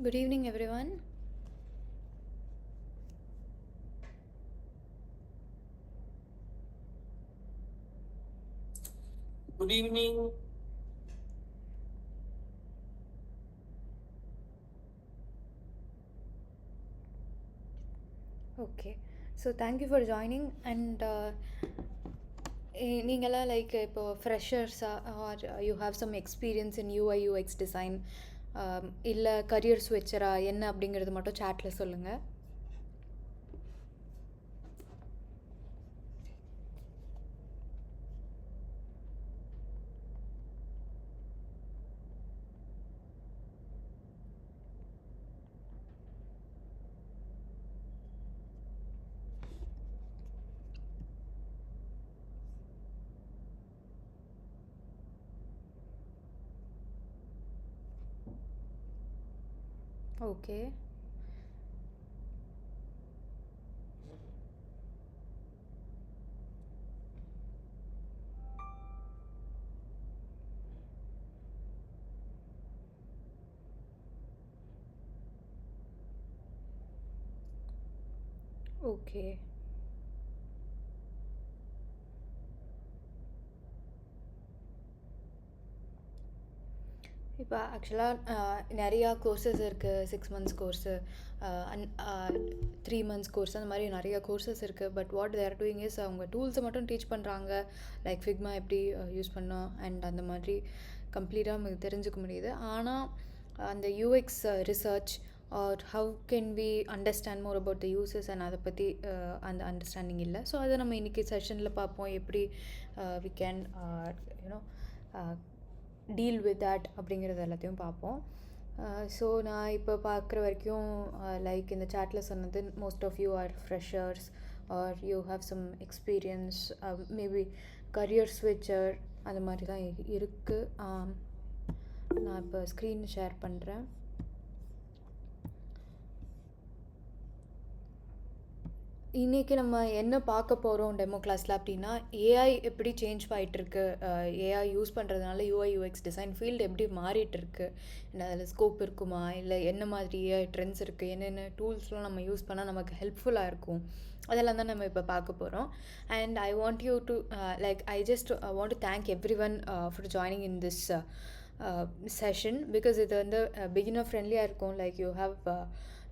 Good evening, everyone. Good evening. Okay, so thank you for joining. And நீங்களாம் like இப்போ ஃப்ரெஷர்ஸாக are you have some experience in UI UX design இல்லை career ஸ்விட்சரா என்ன அப்படிங்கிறது மட்டும் சேட்டில் சொல்லுங்கள். Okay, okay. இப்போ ஆக்சுவலாக நிறையா கோர்சஸ் இருக்குது. 6 months கோர்ஸு, 3 months கோர்ஸ், அந்த மாதிரி நிறைய கோர்சஸ் இருக்குது. But what they're doing is அவங்க டூல்ஸை மட்டும் டீச் பண்ணுறாங்க. லைக் ஃபிக்மா எப்படி யூஸ் பண்ணோம் அண்ட் அந்த மாதிரி கம்ப்ளீட்டாக நமக்கு தெரிஞ்சுக்க முடியுது. ஆனால் அந்த UX research or how can we understand more about the யூசஸ் அண்ட் அதை பற்றி அந்த அண்டர்ஸ்டாண்டிங் இல்லை. ஸோ அதை நம்ம இன்றைக்கி செஷனில் பார்ப்போம், எப்படி we can you know deal with that அப்படிங்கிறது எல்லாத்தையும் பார்ப்போம். ஸோ நான் இப்போ பார்க்குற வரைக்கும் லைக் இந்த சேட்டில் சொன்னது most of you are freshers or you have some experience, maybe career switcher அந்த மாதிரி தான் இருக்குது. நான் இப்போ ஸ்க்ரீன் ஷேர் பண்ணுறேன். இன்றைக்கி நம்ம என்ன பார்க்க போகிறோம் டெமோ கிளாஸில் அப்படின்னா, ஏஐ எப்படி சேஞ்ச் ஆகிட்டுருக்கு, ஏஐ யூஸ் பண்ணுறதுனால யூஐ யூஎக்ஸ் டிசைன் ஃபீல்டு எப்படி மாறிட்டுருக்கு, அதில் ஸ்கோப் இருக்குமா, இல்லை என்ன மாதிரி ஏஐ ட்ரெண்ட்ஸ் இருக்குது, என்னென்ன டூல்ஸ்லாம் நம்ம யூஸ் பண்ணால் நமக்கு ஹெல்ப்ஃபுல்லாக இருக்கும், அதெல்லாம் தான் நம்ம இப்போ பார்க்க போகிறோம். And I want you to like I just want to thank everyone for joining in this session, because இது வந்து பிகினர் ஃப்ரெண்ட்லியாக இருக்கும். Like you have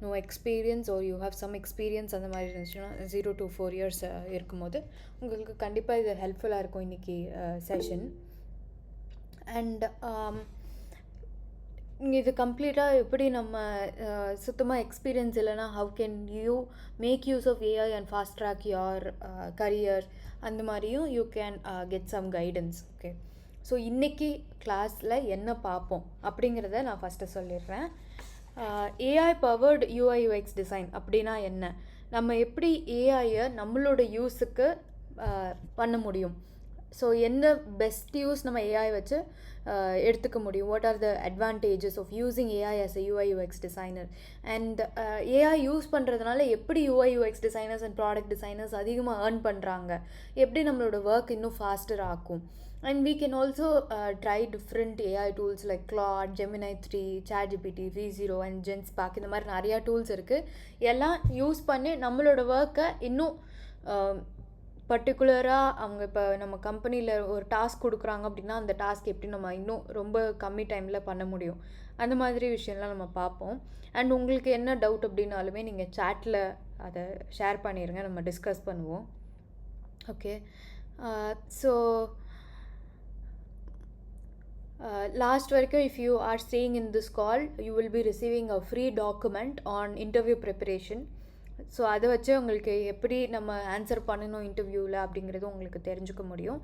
no experience or you have some experience அந்த மாதிரி இருந்துச்சுன்னா 0 to 4 years இருக்கும்போது உங்களுக்கு கண்டிப்பாக இது ஹெல்ப்ஃபுல்லாக இருக்கும் இன்றைக்கி செஷன். அண்ட் இது கம்ப்ளீட்டாக எப்படி நம்ம சுத்தமாக எக்ஸ்பீரியன்ஸ் இல்லைனா how can you make use of AI and fast track your career, அந்த மாதிரியும் you can get some guidance. Okay, so இன்றைக்கி கிளாஸில் என்ன பார்ப்போம் அப்படிங்கிறத நான் ஃபஸ்ட்டு சொல்லிடுறேன். AI powered UI UX design அப்படின்னா என்ன, நம்ம எப்படி ஏஐயை நம்மளோட யூஸுக்கு பண்ண முடியும், ஸோ என்ன பெஸ்ட் யூஸ் நம்ம ஏஐ வச்சு எடுத்துக்க முடியும், what are the advantages of using AI as a UI UX designer, and AI use பண்ணுறதுனால எப்படி UI UX designers and product designers அதிகமாக ஏர்ன் பண்ணுறாங்க, எப்படி நம்மளோட ஒர்க் இன்னும் ஃபாஸ்டர் ஆக்கும். And we can also try different AI tools like Claude, Gemini 3, ChatGPT, V0 and GenSpark. இந்த மாதிரி நிறையா டூல்ஸ் இருக்குது. எல்லாம் யூஸ் பண்ணி நம்மளோட ஒர்க்கை இன்னும் பர்டிகுலராக அவங்க இப்போ நம்ம கம்பெனியில் ஒரு டாஸ்க் கொடுக்குறாங்க அப்படின்னா அந்த டாஸ்க் எப்படி நம்ம இன்னும் ரொம்ப கம்மி டைமில் பண்ண முடியும், அந்த மாதிரி விஷயம்லாம் நம்ம பார்ப்போம். அண்ட் உங்களுக்கு என்ன டவுட் அப்படின்னாலுமே நீங்கள் சேட்டில் அதை ஷேர் பண்ணிடுங்க, நம்ம டிஸ்கஸ் பண்ணுவோம். ஓகே, ஸோ last வரைக்கும் if you are staying in this call you will be receiving a free document on interview preparation. So அதை வச்சு உங்களுக்கு எப்படி நம்ம ஆன்சர் பண்ணணும் இன்டர்வியூவில் அப்படிங்கிறது உங்களுக்கு தெரிஞ்சுக்க முடியும்.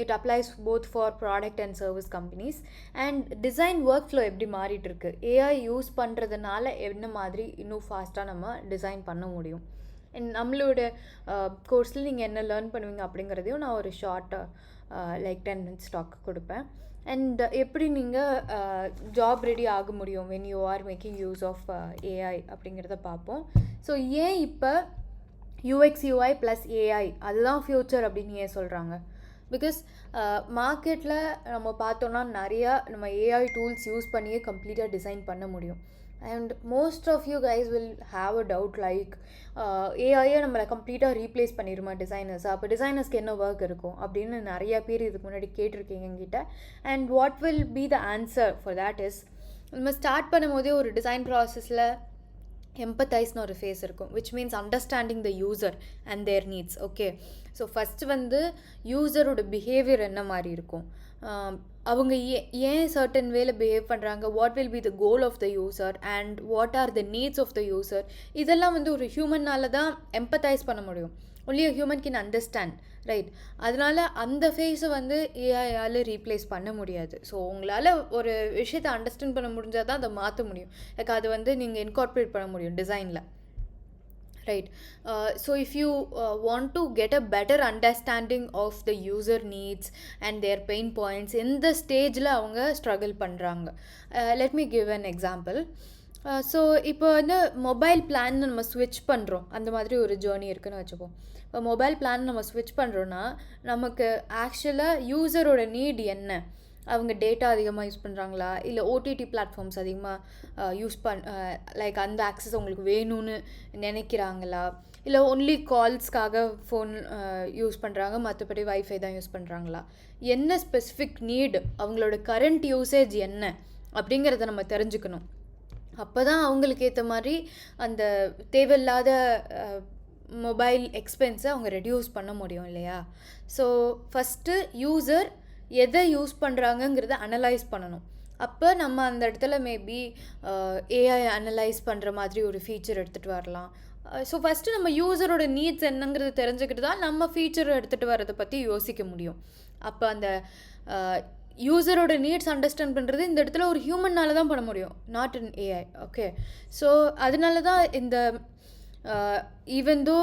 It applies both for product and service companies. And design work flow எப்படி மாறிட்டுருக்கு, ஏஐ யூஸ் பண்ணுறதுனால என்ன மாதிரி இன்னும் ஃபாஸ்ட்டாக நம்ம டிசைன் பண்ண முடியும், நம்மளோட கோர்ஸில் நீங்கள் என்ன லேர்ன் பண்ணுவீங்க அப்படிங்கிறதையும் நான் ஒரு ஷார்ட் லைக் 10 minutes டாக் கொடுப்பேன். அண்ட் எப்படி நீங்கள் ஜாப் ரெடி ஆக முடியும் when you are making use of AI அப்படிங்கிறத பார்ப்போம். ஸோ ஏன் இப்போ யூஎக்ஸ் யூஐ ப்ளஸ் ஏஐ அதுதான் ஃப்யூச்சர் அப்படின்னு ஏன் சொல்கிறாங்க, பிகாஸ் மார்க்கெட்டில் நம்ம பார்த்தோன்னா நிறையா நம்ம ஏஐ டூல்ஸ் யூஸ் பண்ணியே கம்ப்ளீட்டாக டிசைன் பண்ண முடியும். And most of you guys will have a doubt like ஏஐயே நம்மளை கம்ப்ளீட்டாக ரீப்ளேஸ் பண்ணிடுமா டிசைனர்ஸ், அப்போ டிசைனர்ஸ்க்கு என்ன ஒர்க் இருக்கும் அப்படின்னு நிறையா பேர் இதுக்கு முன்னாடி கேட்டிருக்கீங்க என்கிட்ட. And what will be the answer for that is, நம்ம ஸ்டார்ட் பண்ணும்போதே ஒரு டிசைன் ப்ராசஸில் எம்பத்தைஸ்னு ஒரு ஃபேஸ் இருக்கும், which means understanding the user and their needs. Okay, so first வந்து யூசரோட பிஹேவியர் என்ன மாதிரி இருக்கும், அவங்க ஏன் சர்டன் வேல பிஹேவ் பண்ணுறாங்க, what will be the goal of the user and what are the needs of the user. இதெல்லாம் வந்து ஒரு ஹியூமனால் தான் எம்பத்தைஸ் பண்ண முடியும். Only a human can understand, right? அதனால் அந்த ஃபேஸை வந்து ஏஐயால் ரீப்ளேஸ் பண்ண முடியாது. ஸோ உங்களால் ஒரு விஷயத்தை அண்டர்ஸ்டாண்ட் பண்ண முடிஞ்சால் தான் அதை மாற்ற முடியும். லைக் அது வந்து நீங்கள் இன்கார்பரேட் பண்ண முடியும் டிசைனில், right? So if you want to get a better understanding of the user needs and their pain points, எந்த ஸ்டேஜில் அவங்க ஸ்ட்ரகிள் பண்ணுறாங்க, let me give an example. So இப்போ வந்து மொபைல் பிளான் நம்ம ஸ்விட்ச் பண்ணுறோம், அந்த மாதிரி ஒரு ஜேர்னி இருக்குதுன்னு வச்சுப்போம். இப்போ மொபைல் பிளான் நம்ம ஸ்விட்ச் பண்ணுறோன்னா நமக்கு ஆக்சுவலாக யூசரோட நீட் என்ன, அவங்க டேட்டா அதிகமாக யூஸ் பண்ணுறாங்களா, இல்லை ஓடிடி பிளாட்ஃபார்ம்ஸ் அதிகமாக யூஸ் லைக் அந்த ஆக்சஸ் அவங்களுக்கு வேணும்னு நினைக்கிறாங்களா, இல்லை ஒன்லி கால்ஸ்க்காக ஃபோன் யூஸ் பண்ணுறாங்க, மற்றபடி வைஃபை தான் யூஸ் பண்ணுறாங்களா, என்ன ஸ்பெசிஃபிக் நீடு, அவங்களோட கரண்ட் யூசேஜ் என்ன அப்படிங்கிறத நம்ம தெரிஞ்சுக்கணும். அப்போ தான் அவங்களுக்கு ஏற்ற மாதிரி அந்த தேவையில்லாத மொபைல் எக்ஸ்பென்ஸை அவங்க ரெடியூஸ் பண்ண முடியும் இல்லையா? ஸோ ஃபஸ்ட்டு யூசர் எதை யூஸ் பண்ணுறாங்கங்கிறத அனலைஸ் பண்ணணும். அப்போ நம்ம அந்த இடத்துல மேபி ஏஐ அனலைஸ் பண்ணுற மாதிரி ஒரு ஃபீச்சர் எடுத்துகிட்டு வரலாம். ஸோ ஃபஸ்ட்டு நம்ம யூசரோட நீட்ஸ் என்னங்கிறது தெரிஞ்சுக்கிட்டு தான் நம்ம ஃபீச்சர் எடுத்துகிட்டு வரதை பற்றி யோசிக்க முடியும். அப்போ அந்த யூசரோட நீட்ஸ் அண்டர்ஸ்டாண்ட் பண்ணுறது இந்த இடத்துல ஒரு ஹியூமனால் தான் பண்ண முடியும், not in AI. Okay, so அதனால தான் இந்த ஈவன் தோ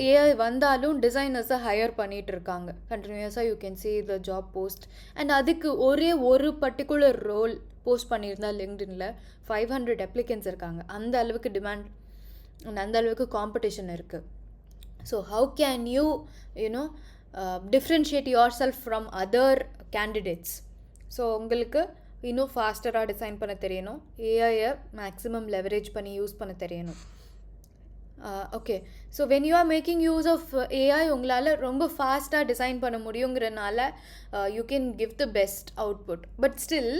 ஏஐ வந்தாலும் டிசைனர்ஸை ஹையர் பண்ணிகிட்டு இருக்காங்க கண்டினியூஸாக. You can see the job post and அதுக்கு ஒரே ஒரு பர்டிகுலர் ரோல் போஸ்ட் பண்ணியிருந்தா லிங்க்டின்ல 500 அப்ளிகன்ஸ் இருக்காங்க. அந்த அளவுக்கு டிமாண்ட் அண்ட் அந்த அளவுக்கு காம்படிஷன் இருக்குது. So how can you you know differentiate yourself from other candidates? So உங்களுக்கு இன்னும் ஃபாஸ்டராக டிசைன் பண்ண தெரியணும், ஏஐயை மேக்ஸிமம் லெவரேஜ் பண்ணி யூஸ் பண்ண தெரியணும். Okay, so when you are making use of AI உங்களால் ரொம்ப ஃபாஸ்ட்டாக டிசைன் பண்ண முடியுங்கிறனால you can give the best output. But still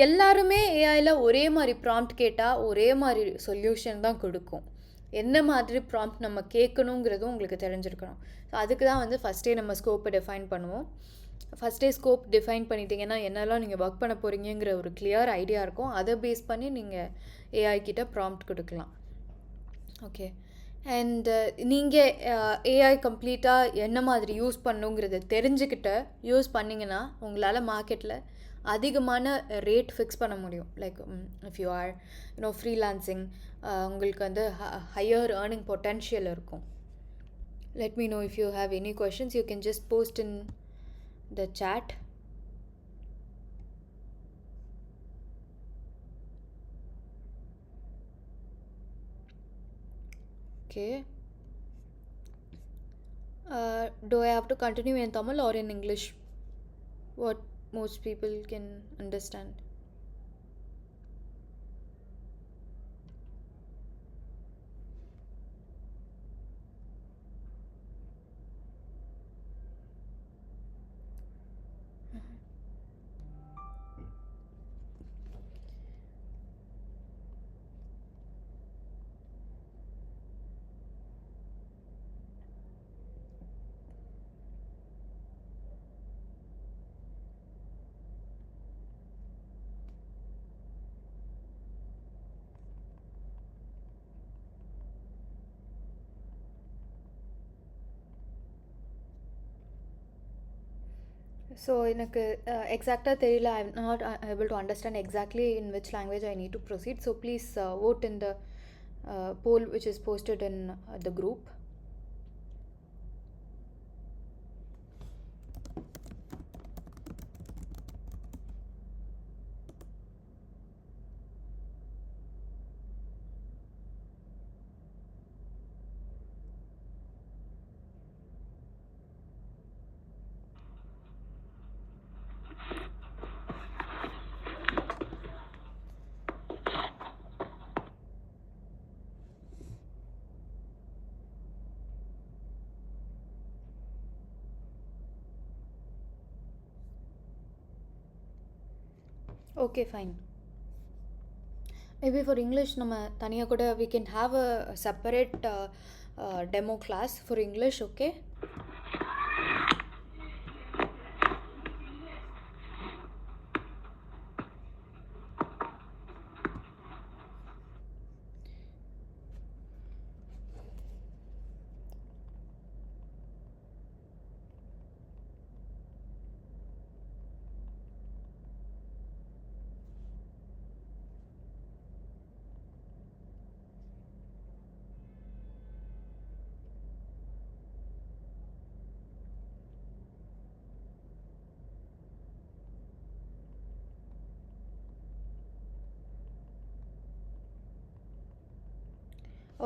எல்லாருமே ஏஐயில் ஒரே மாதிரி ப்ராம்ப்ட் கேட்டால் ஒரே மாதிரி சொல்யூஷன் தான் கொடுக்கும். என்ன மாதிரி ப்ராம்ப்ட் நம்ம கேட்கணுங்கிறதும் உங்களுக்கு தெரிஞ்சிருக்கணும். ஸோ அதுக்கு தான் வந்து ஃபஸ்ட்டே நம்ம ஸ்கோப்பை டிஃபைன் பண்ணுவோம். ஃபஸ்ட்டே ஸ்கோப் டிஃபைன் பண்ணிட்டீங்கன்னா என்னெல்லாம் நீங்கள் ஒர்க் பண்ண போகிறீங்கிற ஒரு கிளியர் ஐடியா இருக்கும். அதை பேஸ் பண்ணி நீங்கள் ஏஐ கிட்ட ப்ராம்ப்ட் கொடுக்கலாம். ஓகே, அண்டு நீங்கள் ஏஐ கம்ப்ளீட்டாக என்ன மாதிரி யூஸ் பண்ணுங்கிறத தெரிஞ்சுக்கிட்ட யூஸ் பண்ணிங்கன்னா உங்களால் மார்க்கெட்டில் அதிகமான ரேட் ஃபிக்ஸ் பண்ண முடியும். Like if you are freelancing, உங்களுக்கு வந்து ஹையர் ஏர்னிங் பொட்டென்ஷியல் இருக்கும். Let me know if you have any questions. You can just post in the chat. Okay. Do I have to continue in Tamil or in English? What most people can understand. So எனக்கு எக்ஸாக்டாக தெரியல. I am not able to understand exactly in which language I need to proceed. So please vote in the poll which is posted in the group. Okay fine. Maybe for English நம்ம தனியாக கூட we can have a separate demo class for English, okay?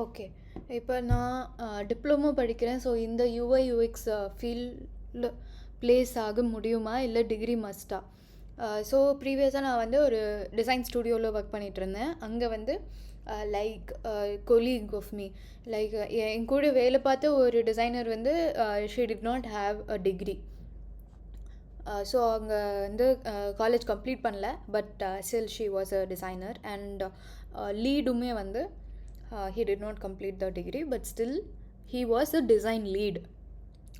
Okay. இப்போ நான் diploma படிக்கிறேன். So இந்த UI UX ஃபீல்டில் place ஆக முடியுமா, இல்லை டிகிரி மஸ்ட்டா? ஸோ ப்ரீவியஸாக நான் வந்து ஒரு டிசைன் ஸ்டூடியோவில் ஒர்க் பண்ணிகிட்டு இருந்தேன். அங்கே வந்து like colleague of me, like என் கூட வேலை பார்த்த ஒரு டிசைனர் வந்து she did not have a degree. So அங்கே வந்து காலேஜ் கம்ப்ளீட் பண்ணல, but still she was a designer. And லீடுமே வந்து he did not complete the degree, but still he was a design lead.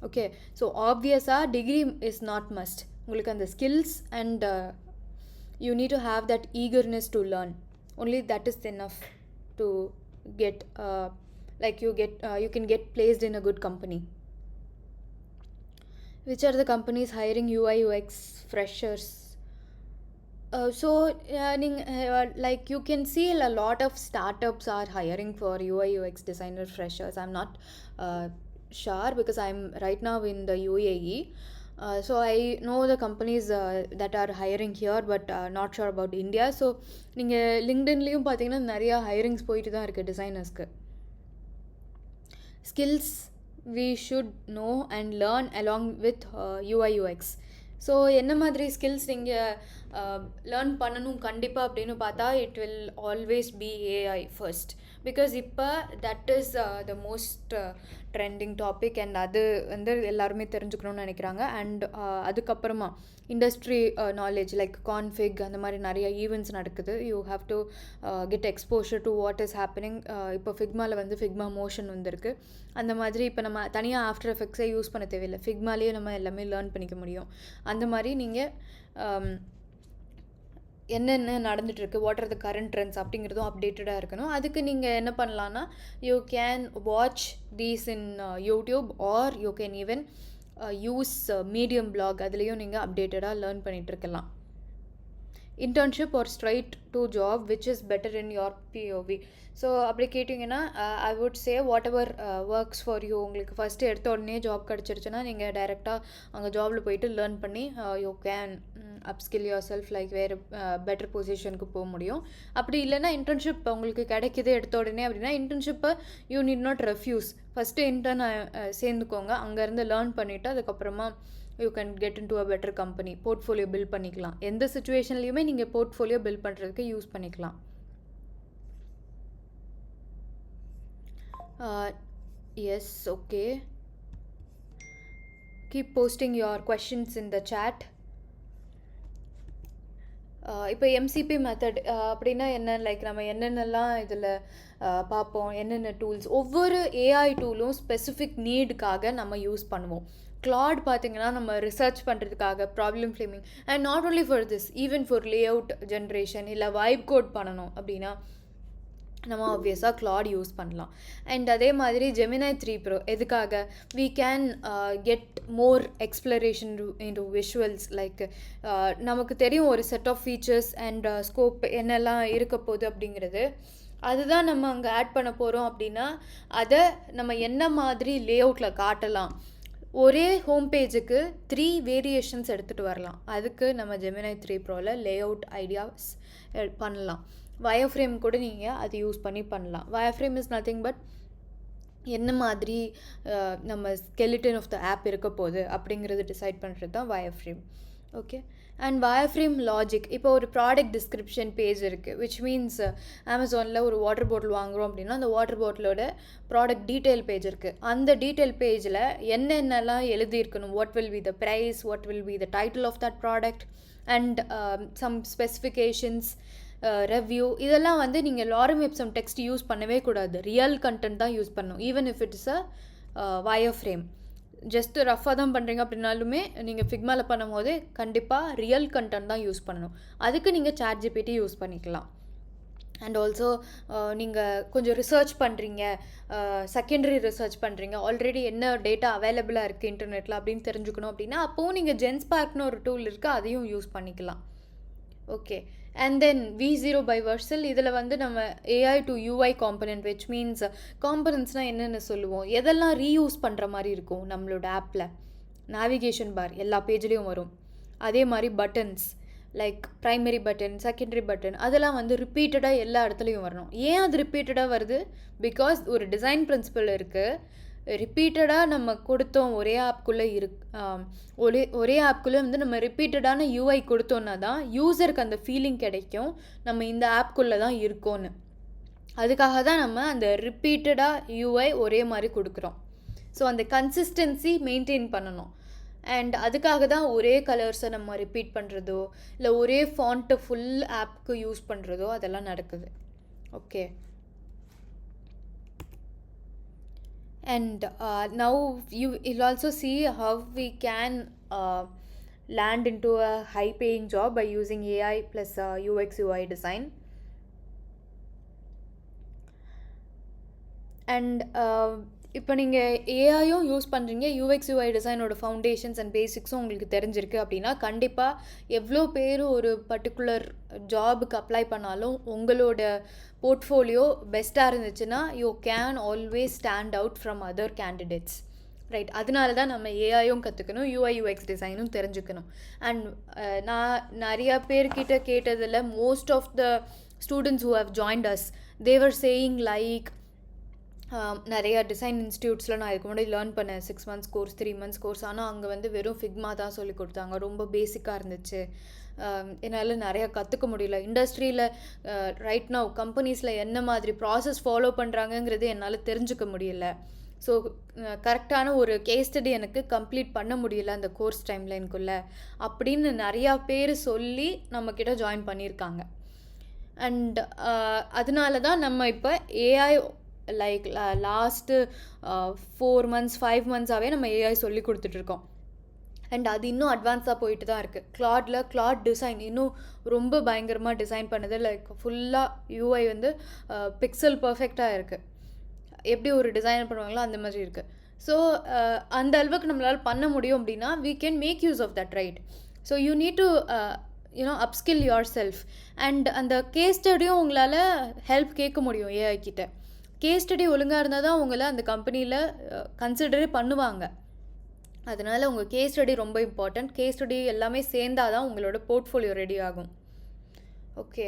Okay, so obviously degree is not must. உங்களுக்கு அந்த skills and you need to have that eagerness to learn. Only that is enough to get you can get placed in a good company. Which are the companies hiring UI UX freshers? Like you can see a lot of startups are hiring for UI UX designer freshers. I'm not sure because I'm right now in the UAE. So I know the companies that are hiring here, but not sure about India. So நீங்கள் லிங்க்டின்லேயும் பார்த்தீங்கன்னா நிறையா ஹைரிங்ஸ் போயிட்டு தான் இருக்குது டிசைனர்ஸ்க்கு. skills we should know and learn along with UI UX. So என்ன மாதிரி skills நீங்கள் learn பண்ணணும் கண்டிப்பாக அப்படின்னு பார்த்தா it will always be AI first. Because இப்போ that is the most trending topic and அது வந்து எல்லாருமே தெரிஞ்சுக்கணும்னு நினைக்கிறாங்க. அண்ட் அதுக்கப்புறமா இண்டஸ்ட்ரி நாலேஜ் லைக் கான்ஃபிக் அந்த மாதிரி நிறைய ஈவெண்ட்ஸ் நடக்குது. You have to get exposure to what is happening. இப்போ ஃபிக்மாவில் வந்து ஃபிக்மா மோஷன் வந்திருக்கு. அந்த மாதிரி இப்போ நம்ம தனியாக ஆஃப்டர் எஃபெக்ட்ஸே யூஸ் பண்ண தேவையில்லை, ஃபிக்மாலேயே நம்ம எல்லாமே லேர்ன் பண்ணிக்க முடியும். அந்த மாதிரி நீங்கள் என்னென்ன நடந்துகிட்ருக்கு, what are the current trends அப்படிங்கிறதும் அப்டேட்டடாக இருக்கணும். அதுக்கு நீங்கள் என்ன பண்ணலான்னா you can watch these in YouTube or you can even use Medium blog. அதுலேயும் நீங்கள் அப்டேட்டடாக லேர்ன் பண்ணிகிட்ருக்கலாம். Internship or straight to job which is better in your POV? So அப்படி கேட்டிங்கன்னா I would say whatever works for you. உங்களுக்கு first எடுத்த உடனே job கிடச்சிருச்சுன்னா நீங்கள் டைரெக்டாக அங்கே ஜாபில் போயிட்டு லேர்ன் பண்ணி you can upskill your self, like வேறு பெட்டர் பொசிஷனுக்கு போக முடியும். அப்படி இல்லைன்னா இன்டர்ன்ஷிப் உங்களுக்கு கிடைக்கிது எடுத்த உடனே அப்படின்னா இன்டர்ன்ஷிப்பை you need not refuse. First intern சேர்ந்துக்கோங்க, அங்கேருந்து லேர்ன் பண்ணிவிட்டு அதுக்கப்புறமா you can get into a better company. Portfolio build பண்ணிக்கலாம். எந்த சுச்சுவேஷன்லையுமே நீங்கள் போர்ட்ஃபோலியோ பில்ட் பண்ணுறதுக்கு யூஸ் பண்ணிக்கலாம். Yes, okay. Keep posting your questions in the chat. இப்போ எம்சிபி மெத்தட் அப்படின்னா என்ன, லைக் நம்ம என்னென்னலாம் இதில் பார்ப்போம், என்னென்ன டூல்ஸ், ஒவ்வொரு ஏஐ டூலும் ஸ்பெசிஃபிக் நீடுக்காக நம்ம யூஸ் பண்ணுவோம். கிளாட் பார்த்திங்கன்னா நம்ம ரிசர்ச் பண்ணுறதுக்காக, problem framing, and not only for this, even for lay out generation இல்லை வைப் கோட் பண்ணணும் அப்படின்னா நம்ம ஆப்வியஸாக கிளாட் யூஸ் பண்ணலாம். அண்ட் அதே மாதிரி ஜெமினை 3 Pro எதுக்காக, we can get more exploration into visuals. Like நமக்கு தெரியும் ஒரு set of features and scope என்னெல்லாம் இருக்க போகுது அப்படிங்கிறது. அதுதான் நம்ம அங்கே ஆட் பண்ண போகிறோம் அப்படின்னா அதை நம்ம என்ன மாதிரி லே அவுட்டில் காட்டலாம். ஒரே ஹோம் பேஜுக்கு 3 வேரியேஷன்ஸ் எடுத்துகிட்டு வரலாம். அதுக்கு நம்ம ஜெமினை 3 Proவில் லே அவுட் ஐடியாஸ் பண்ணலாம். வயர்ஃப்ரேம் கூட நீங்கள் அது யூஸ் பண்ணி பண்ணலாம். வயர்ஃப்ரேம் இஸ் நத்திங் பட் என்ன மாதிரி நம்ம ஸ்கெலிட்டன் ஆஃப் த ஆப் இருக்க போகுது அப்படிங்கிறது டிசைட் பண்ணுறது தான் wireframe. Okay. And wireframe logic. இப்போ ஒரு ப்ராடக்ட் டிஸ்கிரிப்ஷன் பேஜ் இருக்குது, விச் மீன்ஸ் அமேசானில் ஒரு வாட்டர் பாட்டில் வாங்குகிறோம் அப்படின்னா அந்த வாட்டர் பாட்டிலோட ப்ராடக்ட் டீட்டெயில் பேஜ் இருக்குது. அந்த டீட்டெயில் பேஜில் என்னென்னலாம் எழுதியிருக்கணும், what will be the price, what will be the title of that product and some specifications, review, இதெல்லாம் வந்து நீங்கள் லாரம் எப்சம் டெக்ஸ்ட் யூஸ் பண்ணவே கூடாது. ரியல் கண்டென்ட் தான் யூஸ் பண்ணணும். Even if it is a wire frame. Just ரஃபாக தான் பண்ணுறீங்க அப்படின்னாலுமே நீங்கள் ஃபிக்மாவில் பண்ணும் போது கண்டிப்பாக ரியல் கண்டென்ட் தான் யூஸ் பண்ணணும். அதுக்கு நீங்கள் ChatGPT யூஸ் பண்ணிக்கலாம். அண்ட் ஆல்சோ நீங்கள் கொஞ்சம் ரிசர்ச் பண்ணுறீங்க, செகண்டரி ரிசர்ச் பண்ணுறீங்க, ஆல்ரெடி என்ன டேட்டா அவைலபிளாக இருக்குது இன்டர்நெட்டில் அப்படின்னு தெரிஞ்சுக்கணும் அப்படின்னா அப்போது நீங்கள் ஜென்ஸ்பார்க்னு ஒரு டூல் இருக்குது, அதையும் யூஸ் பண்ணிக்கலாம். Okay. And then V0 by Versal, இதில் வந்து நம்ம AI to UI component, which means காம்பனன்ட்ஸ்னால் என்னென்னு சொல்லுவோம், எதெல்லாம் ரீயூஸ் பண்ணுற மாதிரி இருக்கும் நம்மளோட ஆப்பில். நேவிகேஷன் பார் எல்லா பேஜ்லேயும் வரும். அதே மாதிரி buttons like primary button, secondary button, அதெல்லாம் வந்து ரிப்பீட்டடாக எல்லா இடத்துலையும் வரணும். ஏன் அது ரிப்பீட்டடாக வருது? பிகாஸ் ஒரு டிசைன் பிரின்சிபல் இருக்குது. ரிப்பீட்டடாக நம்ம கொடுத்தோம் ஒரே ஆப்குள்ளே ஒரே ஆப்குள்ளே வந்து நம்ம ரிப்பீட்டடான UI கொடுத்தோன்னா தான் யூசருக்கு அந்த ஃபீலிங் கிடைக்கும் நம்ம இந்த ஆப்குள்ளே தான் இருக்கோன்னு. அதுக்காக தான் நம்ம அந்த ரிப்பீட்டடாக UI ஒரே மாதிரி கொடுக்குறோம். ஸோ அந்த கன்சிஸ்டன்சி மெயின்டைன் பண்ணணும். அண்ட் அதுக்காக தான் ஒரே கலர்ஸை நம்ம ரிப்பீட் பண்ணுறதோ இல்லை ஒரே ஃபாண்ட்டை ஃபுல் ஆப்க்கு யூஸ் பண்ணுறதோ அதெல்லாம் நடக்குது. Okay. And now you'll also see how we can land into a high paying job by using AI plus UX UI design. And இப்போ நீங்கள் ஏஐயும் யூஸ் பண்ணுறீங்க, UX UI டிசைனோட ஃபவுண்டேஷன்ஸ் அண்ட் பேசிக்ஸும் உங்களுக்கு தெரிஞ்சிருக்கு அப்படின்னா கண்டிப்பாக எவ்வளோ பேர் ஒரு பர்டிகுலர் ஜாபுக்கு அப்ளை பண்ணாலும் உங்களோட போர்ட்ஃபோலியோ பெஸ்ட்டாக இருந்துச்சுன்னா you can always stand out from other candidates. Right. அதனால தான் நம்ம ஏஐயும் கற்றுக்கணும், UI UX டிசைனும் தெரிஞ்சுக்கணும். அண்ட் நான் நிறையா பேர்கிட்ட கேட்டதில் most of the students who have joined us they're saying like நிறையா டிசைன் இன்ஸ்டியூட்ஸில் நான் இதுக்கு முன்னாடி லேர்ன் பண்ணேன் 6 months கோர்ஸ், 3 months கோர்ஸ். ஆனால் அங்கே வந்து வெறும் ஃபிக்மா தான் சொல்லி கொடுத்தாங்க, ரொம்ப பேசிக்காக இருந்துச்சு, என்னால் நிறையா கற்றுக்க முடியல. இண்டஸ்ட்ரியில் ரைட் நவ் கம்பெனிஸில் என்ன மாதிரி ப்ராசஸ் ஃபாலோ பண்ணுறாங்கங்கிறது என்னால் தெரிஞ்சுக்க முடியல. ஸோ கரெக்டான ஒரு கேஸ் ஸ்டடி எனக்கு கம்ப்ளீட் பண்ண முடியல அந்த கோர்ஸ் டைம்லைனுக்குள்ளே அப்படின்னு நிறையா பேர் சொல்லி நம்மக்கிட்ட ஜாயின் பண்ணியிருக்காங்க. அண்ட் அதனால தான் நம்ம இப்போ AI like last 4 months 5 months நம்ம ஏஐ சொல்லி கொடுத்துட்ருக்கோம். அண்ட் அது இன்னும் அட்வான்ஸாக போயிட்டு தான் இருக்குது. கிளாட் டிசைன் இன்னும் ரொம்ப பயங்கரமாக டிசைன் பண்ணுது. லைக் ஃபுல்லாக UI வந்து பிக்சல் பர்ஃபெக்டாக இருக்குது. எப்படி ஒரு டிசைன் பண்ணுவாங்களோ அந்த மாதிரி இருக்குது. ஸோ அந்த அளவுக்கு நம்மளால் பண்ண முடியும் அப்படின்னா we can make use of that, right? So you need to upskill yourself. And அந்த கேஸ் ஸ்டடியும் உங்களால் ஹெல்ப் கேட்க முடியும் ஏஐ கிட்ட. கேஸ் ஸ்டடி ஒழுங்காக இருந்தால் தான் உங்களை அந்த கம்பெனியில் கன்சிடரே பண்ணுவாங்க. அதனால் உங்கள் கேஸ் ஸ்டடி ரொம்ப இம்பார்ட்டண்ட். கேஸ் ஸ்டடி எல்லாமே சேர்ந்தால் தான் உங்களோட போர்ட்ஃபோலியோ ரெடி ஆகும். Okay.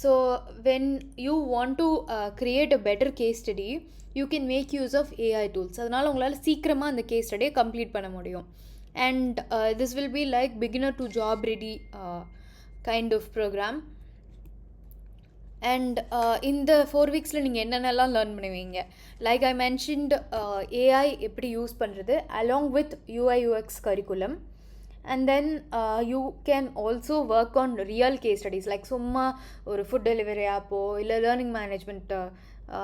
So when you want to create a better case study you can make use of AI tools. அதனால் உங்களால் சீக்கிரமாக அந்த கேஸ் ஸ்டடியை கம்ப்ளீட் பண்ண முடியும். And this will be like beginner to job ready kind of programme. அண்ட் இந்த 4 weeksல நீங்கள் என்னென்னலாம் லேர்ன் பண்ணுவீங்க? லைக் ஐ மென்ஷன்ட் ஏஐ எப்படி யூஸ் பண்ணுறது along with UI UX curriculum. And then you can also work on real case studies. Like சும்மா ஒரு ஃபுட் டெலிவரி ஆப்போ இல்லை லேர்னிங் மேனேஜ்மெண்ட்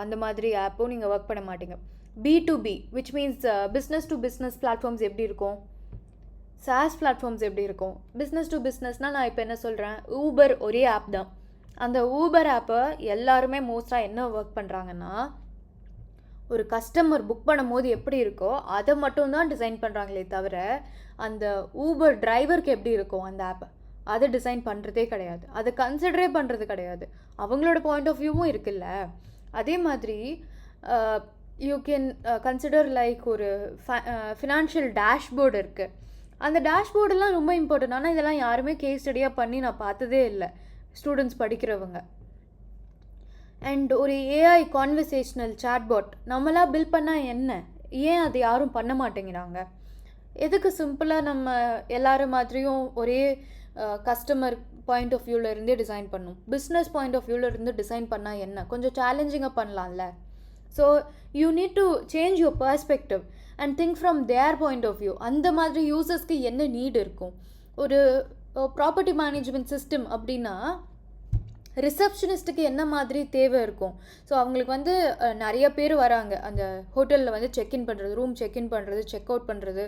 அந்த மாதிரி ஆப்போ நீங்கள் ஒர்க் பண்ண மாட்டீங்க. B2B which means business to business platforms எப்படி இருக்கும், SaaS பிளாட்ஃபார்ம்ஸ் எப்படி இருக்கும். பிஸ்னஸ் டு பிஸ்னஸ்னால் நான் இப்போ என்ன சொல்கிறேன், ஊபர் ஒரே ஆப் தான். அந்த ஊபர் ஆப்பை எல்லாருமே மோஸ்ட்டாக என்ன ஒர்க் பண்ணுறாங்கன்னா ஒரு கஸ்டமர் புக் பண்ணும் போது எப்படி இருக்கோ அதை மட்டும்தான் டிசைன் பண்ணுறாங்களே தவிர அந்த ஊபர் டிரைவருக்கு எப்படி இருக்கும் அந்த ஆப்பை அதை டிசைன் பண்ணுறதே கிடையாது, அதை கன்சிடரே பண்ணுறது கிடையாது. அவங்களோட பாயிண்ட் ஆஃப் வியூவும் இருக்குல்ல. அதே மாதிரி யூ கேன் கன்சிடர் லைக் ஒரு ஃபினான்ஷியல் டேஷ்போர்டு இருக்குது. அந்த டேஷ்போர்டெல்லாம் ரொம்ப இம்பார்ட்டன்ட். ஆனால் இதெல்லாம் யாருமே கேஸ் ஸ்டடியாக பண்ணி நான் பார்த்ததே இல்லை ஸ்டூடெண்ட்ஸ் படிக்கிறவங்க. அண்ட் ஒரு ஏஐ கான்வர்சேஷ்னல் சாட்பாட் நம்மளாக பில்ட் பண்ணால் என்ன, ஏன் அது யாரும் பண்ண மாட்டேங்கிறாங்க? எதுக்கு சிம்பிளாக நம்ம எல்லாரும் மாதிரியும் ஒரே கஸ்டமர் பாயிண்ட் ஆஃப் வியூவில் இருந்தே டிசைன் பண்ணும். பிஸ்னஸ் பாயிண்ட் ஆஃப் வியூவில் இருந்து டிசைன் பண்ணால் என்ன, கொஞ்சம் சேலஞ்சிங்காக பண்ணலாம்ல. So you need to change your perspective and think from their point of view. அந்த மாதிரி யூசர்ஸ்க்கு என்ன நீட் இருக்கும். ஒரு ப்ராப்பர்ட்டி மேனேஜ்மெண்ட் சிஸ்டம் அப்படின்னா ரிசப்ஷனிஸ்ட்டுக்கு என்ன மாதிரி தேவை இருக்கும். ஸோ அவங்களுக்கு வந்து நிறைய பேர் வராங்க அந்த ஹோட்டலில் வந்து செக்இன் பண்ணுறது, ரூம் செக்இன் பண்ணுறது, செக் அவுட் பண்ணுறது,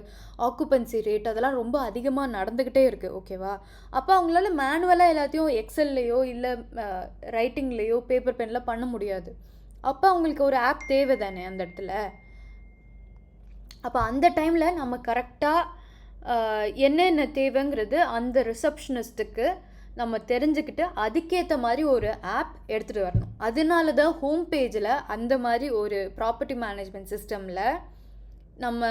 ஆக்குபென்சி ரேட் அதெல்லாம் ரொம்ப அதிகமாக நடந்துக்கிட்டே இருக்குது. ஓகேவா? அப்போ அவங்களால மேனுவலாக எல்லாத்தையும் எக்ஸல்லையோ இல்லை ரைட்டிங்லேயோ பேப்பர் பெனில் பண்ண முடியாது. அப்போ அவங்களுக்கு ஒரு ஆப் தேவை தானே அந்த இடத்துல. அப்போ அந்த டைமில் நம்ம கரெக்டாக என்னென்ன தேவைங்கிறது அந்த ரிசப்ஷனிஸ்ட்டுக்கு நம்ம தெரிஞ்சுக்கிட்டு அதுக்கேற்ற மாதிரி ஒரு ஆப் எடுத்துகிட்டு வரணும். அதனால தான் ஹோம் பேஜில் அந்த மாதிரி ஒரு ப்ராப்பர்ட்டி மேனேஜ்மெண்ட் சிஸ்டமில் நம்ம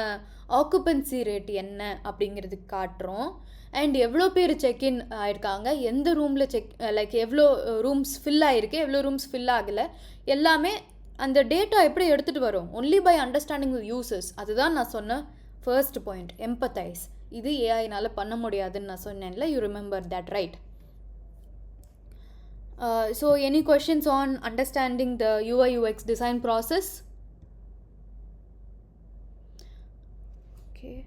ஆக்குபென்சி ரேட் என்ன அப்படிங்கிறது காட்டுறோம். அண்ட் எவ்வளோ பேர் செக்இன் ஆகிருக்காங்க, எந்த ரூமில் லைக் எவ்வளோ ரூம்ஸ் ஃபில் ஆகிருக்கு, எவ்வளோ ரூம்ஸ் ஃபில் ஆகலை, எல்லாமே அந்த டேட்டா எப்படி எடுத்துகிட்டு வரும். Only by understanding the users. அதுதான் நான் சொன்ன ஃபர்ஸ்ட் பாயிண்ட், எம்பத்தைஸ். இது ஏஐனால் பண்ண முடியாதுன்னு நான் சொன்னேன்ல. You remember that, right? So any questions on understanding the UI UX design process? Okay.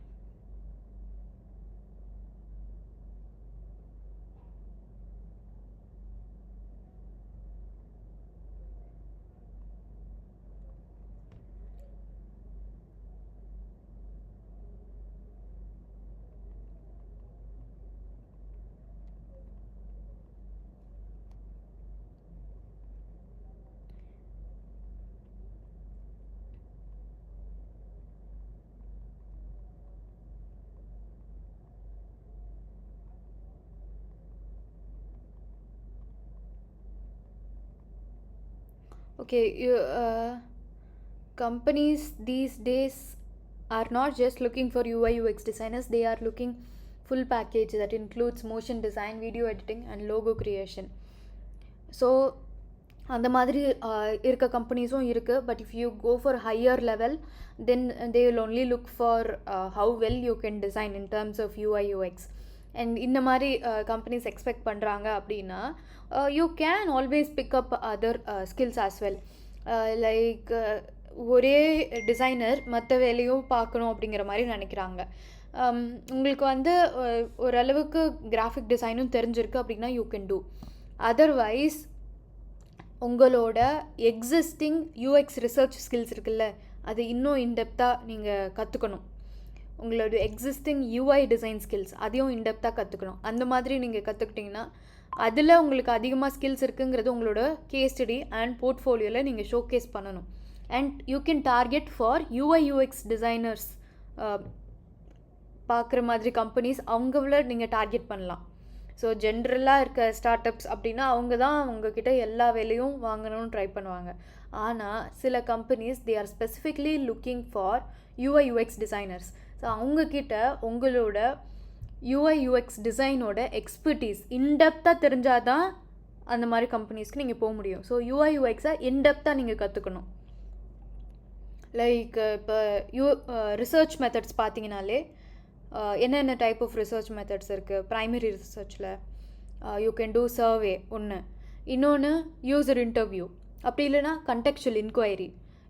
Okay, companies these days are not just looking for UI UX designers, they are looking full package that includes motion design, video editing and logo creation. So அந்த மாதிரி இருக்க கம்பெனிஸும் இருக்குது. But if you go for higher level then they will only look for how well you can design in terms of UI UX. And இந்த மாதிரி companies expect பண்ணுறாங்க அப்படின்னா you can always pick up other skills as well. Like ஒரே designer மற்ற வேலையும் பார்க்கணும் அப்படிங்கிற மாதிரி நினைக்கிறாங்க. உங்களுக்கு வந்து ஓரளவுக்கு கிராஃபிக் டிசைனும் தெரிஞ்சிருக்கு அப்படின்னா யூ கேன் டூ. அதர்வைஸ் உங்களோட எக்ஸிஸ்டிங் யூஎக்ஸ் ரிசர்ச் ஸ்கில்ஸ் இருக்குல்ல, அது இன்னும் இன்டெப்த்தாக நீங்கள் கற்றுக்கணும். உங்களோட எக்ஸிஸ்டிங் UI டிசைன் ஸ்கில்ஸ் அதையும் இன்டெப்த்தாக கற்றுக்கணும். அந்த மாதிரி நீங்கள் கற்றுக்கிட்டிங்கன்னா அதில் உங்களுக்கு அதிகமாக ஸ்கில்ஸ் இருக்குங்கிறது உங்களோட கேஸ் ஸ்டடி அண்ட் போர்ட்ஃபோலியோவில் நீங்கள் ஷோகேஸ் பண்ணணும். And you can target for UI UX designers பார்க்குற மாதிரி கம்பெனிஸ், அவங்கள நீங்கள் டார்கெட் பண்ணலாம். ஸோ ஜென்ரலாக இருக்க ஸ்டார்ட் அப்ஸ் அப்படின்னா அவங்க தான் உங்ககிட்ட எல்லா வேலையும் வாங்கணும்னு ட்ரை பண்ணுவாங்க. ஆனால் சில companies they are specifically looking for UI UX designers. So அவங்கக்கிட்ட உங்களோட UI UX டிசைனோட எக்ஸ்பர்டீஸ் இன்டெப்த்தாக தெரிஞ்சால் தான் அந்த மாதிரி கம்பெனிஸ்க்கு நீங்கள் போக முடியும். ஸோ UI UXஐ இன்டெப்த்தாக நீங்கள் கற்றுக்கணும். லைக் இப்போ ரிசர்ச் மெத்தட்ஸ் பார்த்தீங்கனாலே என்னென்ன டைப் ஆஃப் ரிசர்ச் மெத்தட்ஸ் இருக்குது. ப்ரைமரி ரிசர்ச்சில் யூ கேன் டூ சர்வே ஒன்று, இன்னொன்று யூசர் இன்டர்வியூ, அப்படி இல்லைனா கண்டெக்சுவல் இன்கொயரி.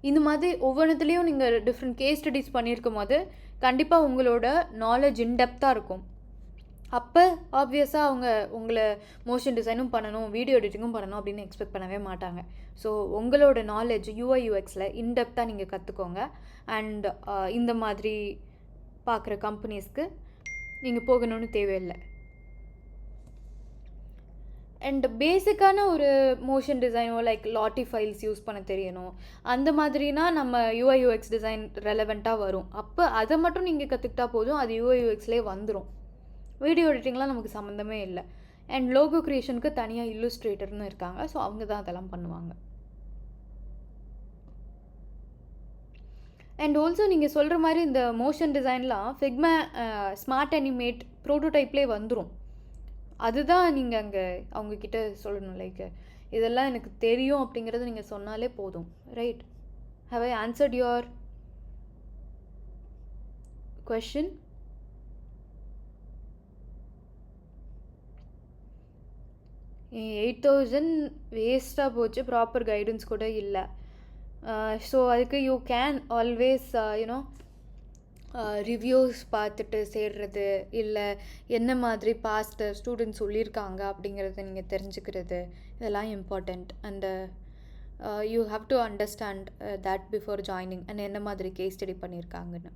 இந்த மாதிரி ஒவ்வொன்றுத்துலேயும் நீங்கள் டிஃப்ரெண்ட் கேஸ் ஸ்டடீஸ் பண்ணியிருக்கும் போது கண்டிப்பாக உங்களோட நாலேஜ் இன்டெப்த்தாக இருக்கும். அப்போ ஆப்வியஸாக அவங்க உங்களை மோஷன் டிசைனும் பண்ணணும், வீடியோ எடிட்டிங்கும் பண்ணணும் அப்படின்னு எக்ஸ்பெக்ட் பண்ணவே மாட்டாங்க. ஸோ உங்களோட நாலேஜ் UI UXல இன்டெப்த்தாக நீங்கள் கற்றுக்கோங்க. அண்ட் இந்த மாதிரி பார்க்குற கம்பெனிஸ்க்கு நீங்கள் போகணும்னு தேவையில்லை. அண்ட் பேசிக்கான ஒரு மோஷன் டிசைனோ லைக் லாட்டி ஃபைல்ஸ் யூஸ் பண்ண தெரியணும். அந்த மாதிரினா நம்ம UI UX டிசைன் ரெலவெண்ட்டாக வரும். அப்போ அதை மட்டும் நீங்கள் கற்றுக்கிட்டா போதும், அது UI UXலேயே வந்துடும். வீடியோ எடிட்டிங்லாம் நமக்கு சம்மந்தமே இல்லை. அண்ட் லோகோ க்ரியேஷனுக்கு தனியாக இல்லுஸ்ட்ரேட்டர்னு இருக்காங்க. ஸோ அவங்க தான் அதெல்லாம் பண்ணுவாங்க. அண்ட் ஆல்சோ நீங்கள் சொல்கிற மாதிரி இந்த மோஷன் டிசைன்லாம் ஃபிக்மா, ஸ்மார்ட் அனிமேட், ப்ரோட்டோடைப்லேயே வந்துடும். அதுதான் நீங்கள் அங்கே அவங்கக்கிட்ட சொல்லணும். லைக் இதெல்லாம் எனக்கு தெரியும் அப்படிங்கிறது நீங்கள் சொன்னாலே போதும். Right? How I answered your question? 8,000 வேஸ்ட்டாக போச்சு, ப்ராப்பர் கைடன்ஸ் கூட இல்லை. ஸோ அதுக்கு you can always you know reviews பார்த்துட்டு சேர்றது, இல்லை என்ன மாதிரி பாஸ்ட் ஸ்டூடெண்ட்ஸ் சொல்லியிருக்காங்க அப்படிங்கிறத நீங்கள் தெரிஞ்சுக்கிறது, இதெல்லாம் important. And you have to understand that before joining, and என்ன மாதிரி கேஸ் ஸ்டடி பண்ணியிருக்காங்கன்னு.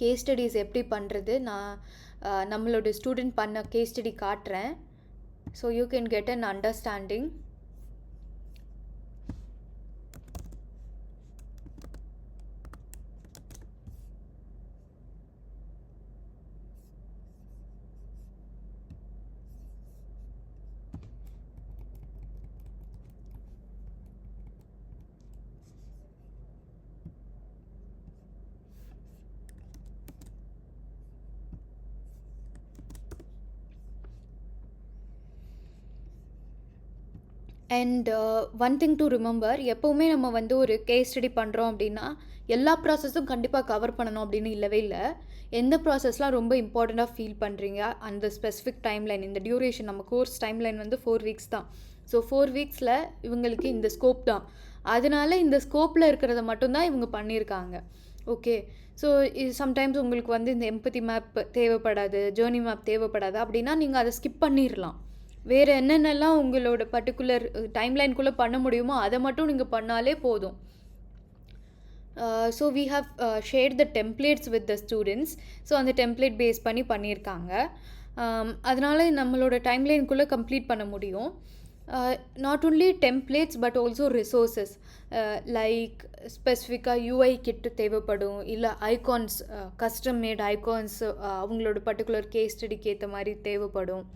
கேஸ் ஸ்டடிஸ் எப்படி பண்ணுறது, நான் நம்மளோட ஸ்டூடெண்ட் பண்ண கேஸ் ஸ்டடி காட்டுறேன். So you can get an understanding. And one thing to remember, எப்போவுமே நம்ம வந்து ஒரு கேஸ் ஸ்டடி பண்ணுறோம் அப்படின்னா எல்லா ப்ராசஸும் கண்டிப்பாக கவர் பண்ணணும் அப்படின்னு இல்லவே இல்லை. எந்த ப்ராசஸ்லாம் ரொம்ப இம்பார்ட்டண்ட்டாக ஃபீல் பண்ணுறீங்க, அந்த ஸ்பெசிஃபிக் டைம்லைன், இந்த டியூரேஷன், நம்ம கோர்ஸ் டைம்லைன் வந்து 4 வீக்ஸ் தான். ஸோ 4 வீக்ஸில் இவங்களுக்கு இந்த ஸ்கோப் தான், அதனால இந்த ஸ்கோப்பில் இருக்கிறத மட்டும்தான் இவங்க பண்ணியிருக்காங்க. ஓகே, ஸோ இது சம்டைம்ஸ் உங்களுக்கு வந்து இந்த எம்பத்தி மேப் தேவைப்படாது, ஜேர்னி மேப் தேவைப்படாது அப்படின்னா நீங்கள் அதை ஸ்கிப் பண்ணிடலாம். வேறு என்னென்னலாம் உங்களோட பர்டிகுலர் டைம்லைனுக்குள்ளே பண்ண முடியுமோ அதை மட்டும் நீங்கள் பண்ணாலே போதும். So we have share the templates with the students. So அந்த டெம்ப்ளேட் பேஸ் பண்ணி பண்ணியிருக்காங்க. அதனால் நம்மளோட டைம்லைனுக்குள்ளே கம்ப்ளீட் பண்ண முடியும். Not only templates but also resources, like ஸ்பெசிஃபிக்காக யூஐ கிட்டு தேவைப்படும், இல்லை ஐகான்ஸ், கஸ்டம் மேட் ஐகான்ஸ் அவங்களோட பர்டிகுலர் கேஸ் ஸ்டடிக்கு ஏற்ற மாதிரி தேவைப்படும்.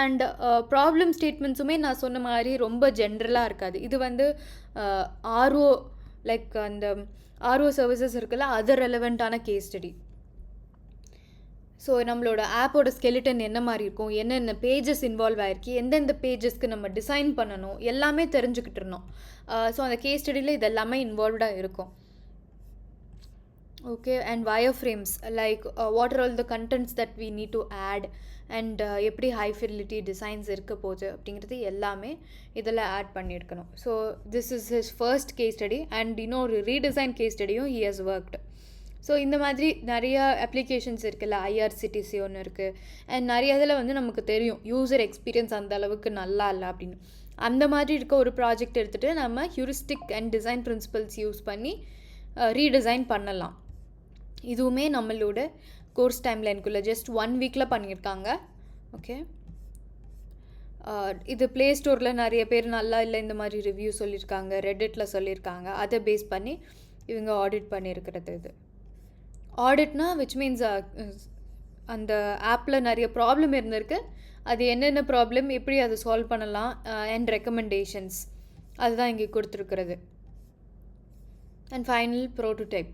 அண்ட் ப்ராப்ளம் ஸ்டேட்மெண்ட்ஸுமே நான் சொன்ன மாதிரி ரொம்ப ஜென்ரலாக இருக்காது. இது வந்து ஆர்ஓ, லைக் அந்த ஆர்ஓ சர்வீசஸ் இருக்குல்ல, அது ரெலவெண்ட்டான கேஸ் ஸ்டடி. ஸோ நம்மளோட ஆப்போட ஸ்கெலிட்டன் என்ன மாதிரி இருக்கும், என்னென்ன பேஜஸ் இன்வால்வ் ஆகிருக்கு, எந்தெந்த பேஜஸ்க்கு நம்ம டிசைன் பண்ணணும், எல்லாமே தெரிஞ்சுக்கிட்டு இருந்தோம். ஸோ அந்த கேஸ் ஸ்டடியில் இது எல்லாமே இன்வால்வ்டாக இருக்கும். Okay, and wireframes, like what are all the contents that we need to add, and எப்படி ஹை ஃபிடிலிட்டி டிசைன்ஸ் இருக்க போகுது அப்படிங்கிறது எல்லாமே இதில் ஆட் பண்ணியிருக்கணும். So this is his first case study, and இன்னொரு ரீடிசைன் கேஸ் ஸ்டடியும் ஹி ஹஸ் ஒர்க்டு. ஸோ இந்த மாதிரி நிறையா அப்ளிகேஷன்ஸ் இருக்குல்ல, ஐஆர்சிடிசி ஒன்று இருக்குது, அண்ட் நிறைய இதில் வந்து நமக்கு தெரியும் யூசர் எக்ஸ்பீரியன்ஸ் அந்த அளவுக்கு நல்லா இல்லை அப்படின்னு. அந்த மாதிரி இருக்க ஒரு ப்ராஜெக்ட் எடுத்துகிட்டு நம்ம heuristic and design principles use பண்ணி ரீடிசைன் பண்ணலாம். இதுவுமே நம்மளோட கோர்ஸ் டைம்லைனுக்குள்ளே ஜஸ்ட் 1 வீக்கில் பண்ணியிருக்காங்க. ஓகே, இது ப்ளே ஸ்டோரில் நிறைய பேர் நல்லா இல்லை இந்த மாதிரி ரிவ்யூ சொல்லியிருக்காங்க, ரெடிட்டில் சொல்லியிருக்காங்க, அதை பேஸ் பண்ணி இவங்க ஆடிட் பண்ணியிருக்கிறது. இது ஆடிட்னா விச் மீன்ஸ் அந்த ஆப்பில் நிறைய ப்ராப்ளம் இருந்திருக்கு, அது என்னென்ன ப்ராப்ளம், எப்படி அதை சால்வ் பண்ணலாம், அண்ட் ரெக்கமெண்டேஷன்ஸ், அதுதான் இங்கே கொடுத்துருக்கிறது. And final prototype.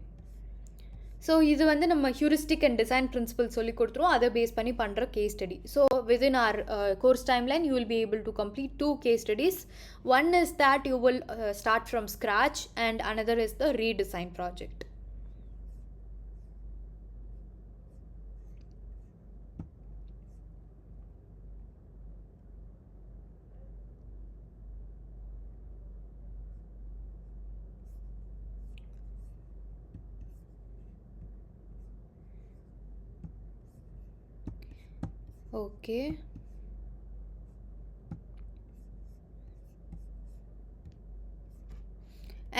ஸோ இது வந்து நம்ம ஹியூரிஸ்டிக் அண்ட் டிசைன் பிரின்சிபல் சொல்லி கொடுத்துருவோம், அதை பேஸ் பண்ணி பண்ணுற case study. So within our course timeline you will be able to complete 2 case studies. One is that you will start from scratch, and another is the redesign project. Okay,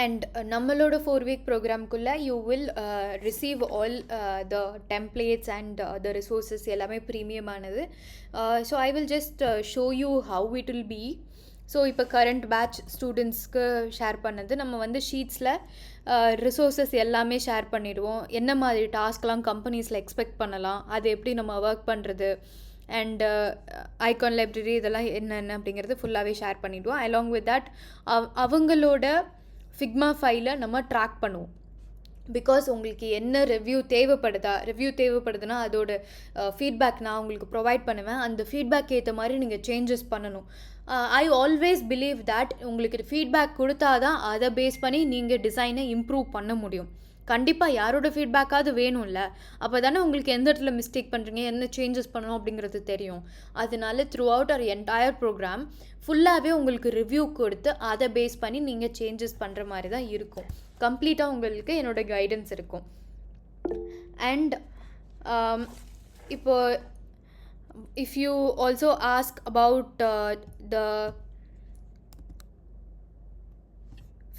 and நம்மளோட 4 week ப்ரோக்ராம்குள்ளே you will receive all the templates and the resources, எல்லாமே ப்ரீமியமானது. So I will just show you how it will be. So இப்போ current batch ஸ்டூடெண்ட்ஸ்க்கு share பண்ணது, நம்ம வந்து ஷீட்ஸில் resources எல்லாமே ஷேர் பண்ணிடுவோம். என்ன மாதிரி டாஸ்க்லாம் கம்பெனிஸில் எக்ஸ்பெக்ட் பண்ணலாம், அது எப்படி நம்ம ஒர்க் பண்ணுறது, அண்டு ஐகான் லைப்ரரி இதெல்லாம் என்னென்ன அப்படிங்கிறது ஃபுல்லாகவே ஷேர் பண்ணிவிடுவோம். அலாங் வித் தட் அவங்களோட ஃபிக்மா ஃபைலை நம்ம ட்ராக் பண்ணுவோம். பிகாஸ் உங்களுக்கு என்ன ரிவ்யூ தேவைப்படுதுன்னா அதோட ஃபீட்பேக் நான் உங்களுக்கு ப்ரொவைட் பண்ணுவேன். அந்த ஃபீட்பேக் ஏற்ற மாதிரி நீங்கள் சேஞ்சஸ் பண்ணணும். ஐ ஆல்வேஸ் பிலீவ் தட் உங்களுக்கு ஃபீட்பேக் கொடுத்தா தான் அதை பேஸ் பண்ணி நீங்கள் டிசைனை இம்ப்ரூவ் பண்ண முடியும். கண்டிப்பாக யாரோட ஃபீட்பேக்காவது வேணும்ல. அப்போ தானே உங்களுக்கு எந்த இடத்துல மிஸ்டேக் பண்ணுறீங்க, என்ன சேஞ்சஸ் பண்ணணும் அப்படிங்கிறது தெரியும். அதனால த்ரூ அவுட் அவர் என்டையர் ப்ரோக்ராம் ஃபுல்லாகவே உங்களுக்கு ரிவ்யூ கொடுத்து அதை பேஸ் பண்ணி நீங்கள் சேஞ்சஸ் பண்ணுற மாதிரி தான் இருக்கும். கம்ப்ளீட்டாக உங்களுக்கு என்னோடய கைடன்ஸ் இருக்கும். அண்ட் இப்போ if you also ask about the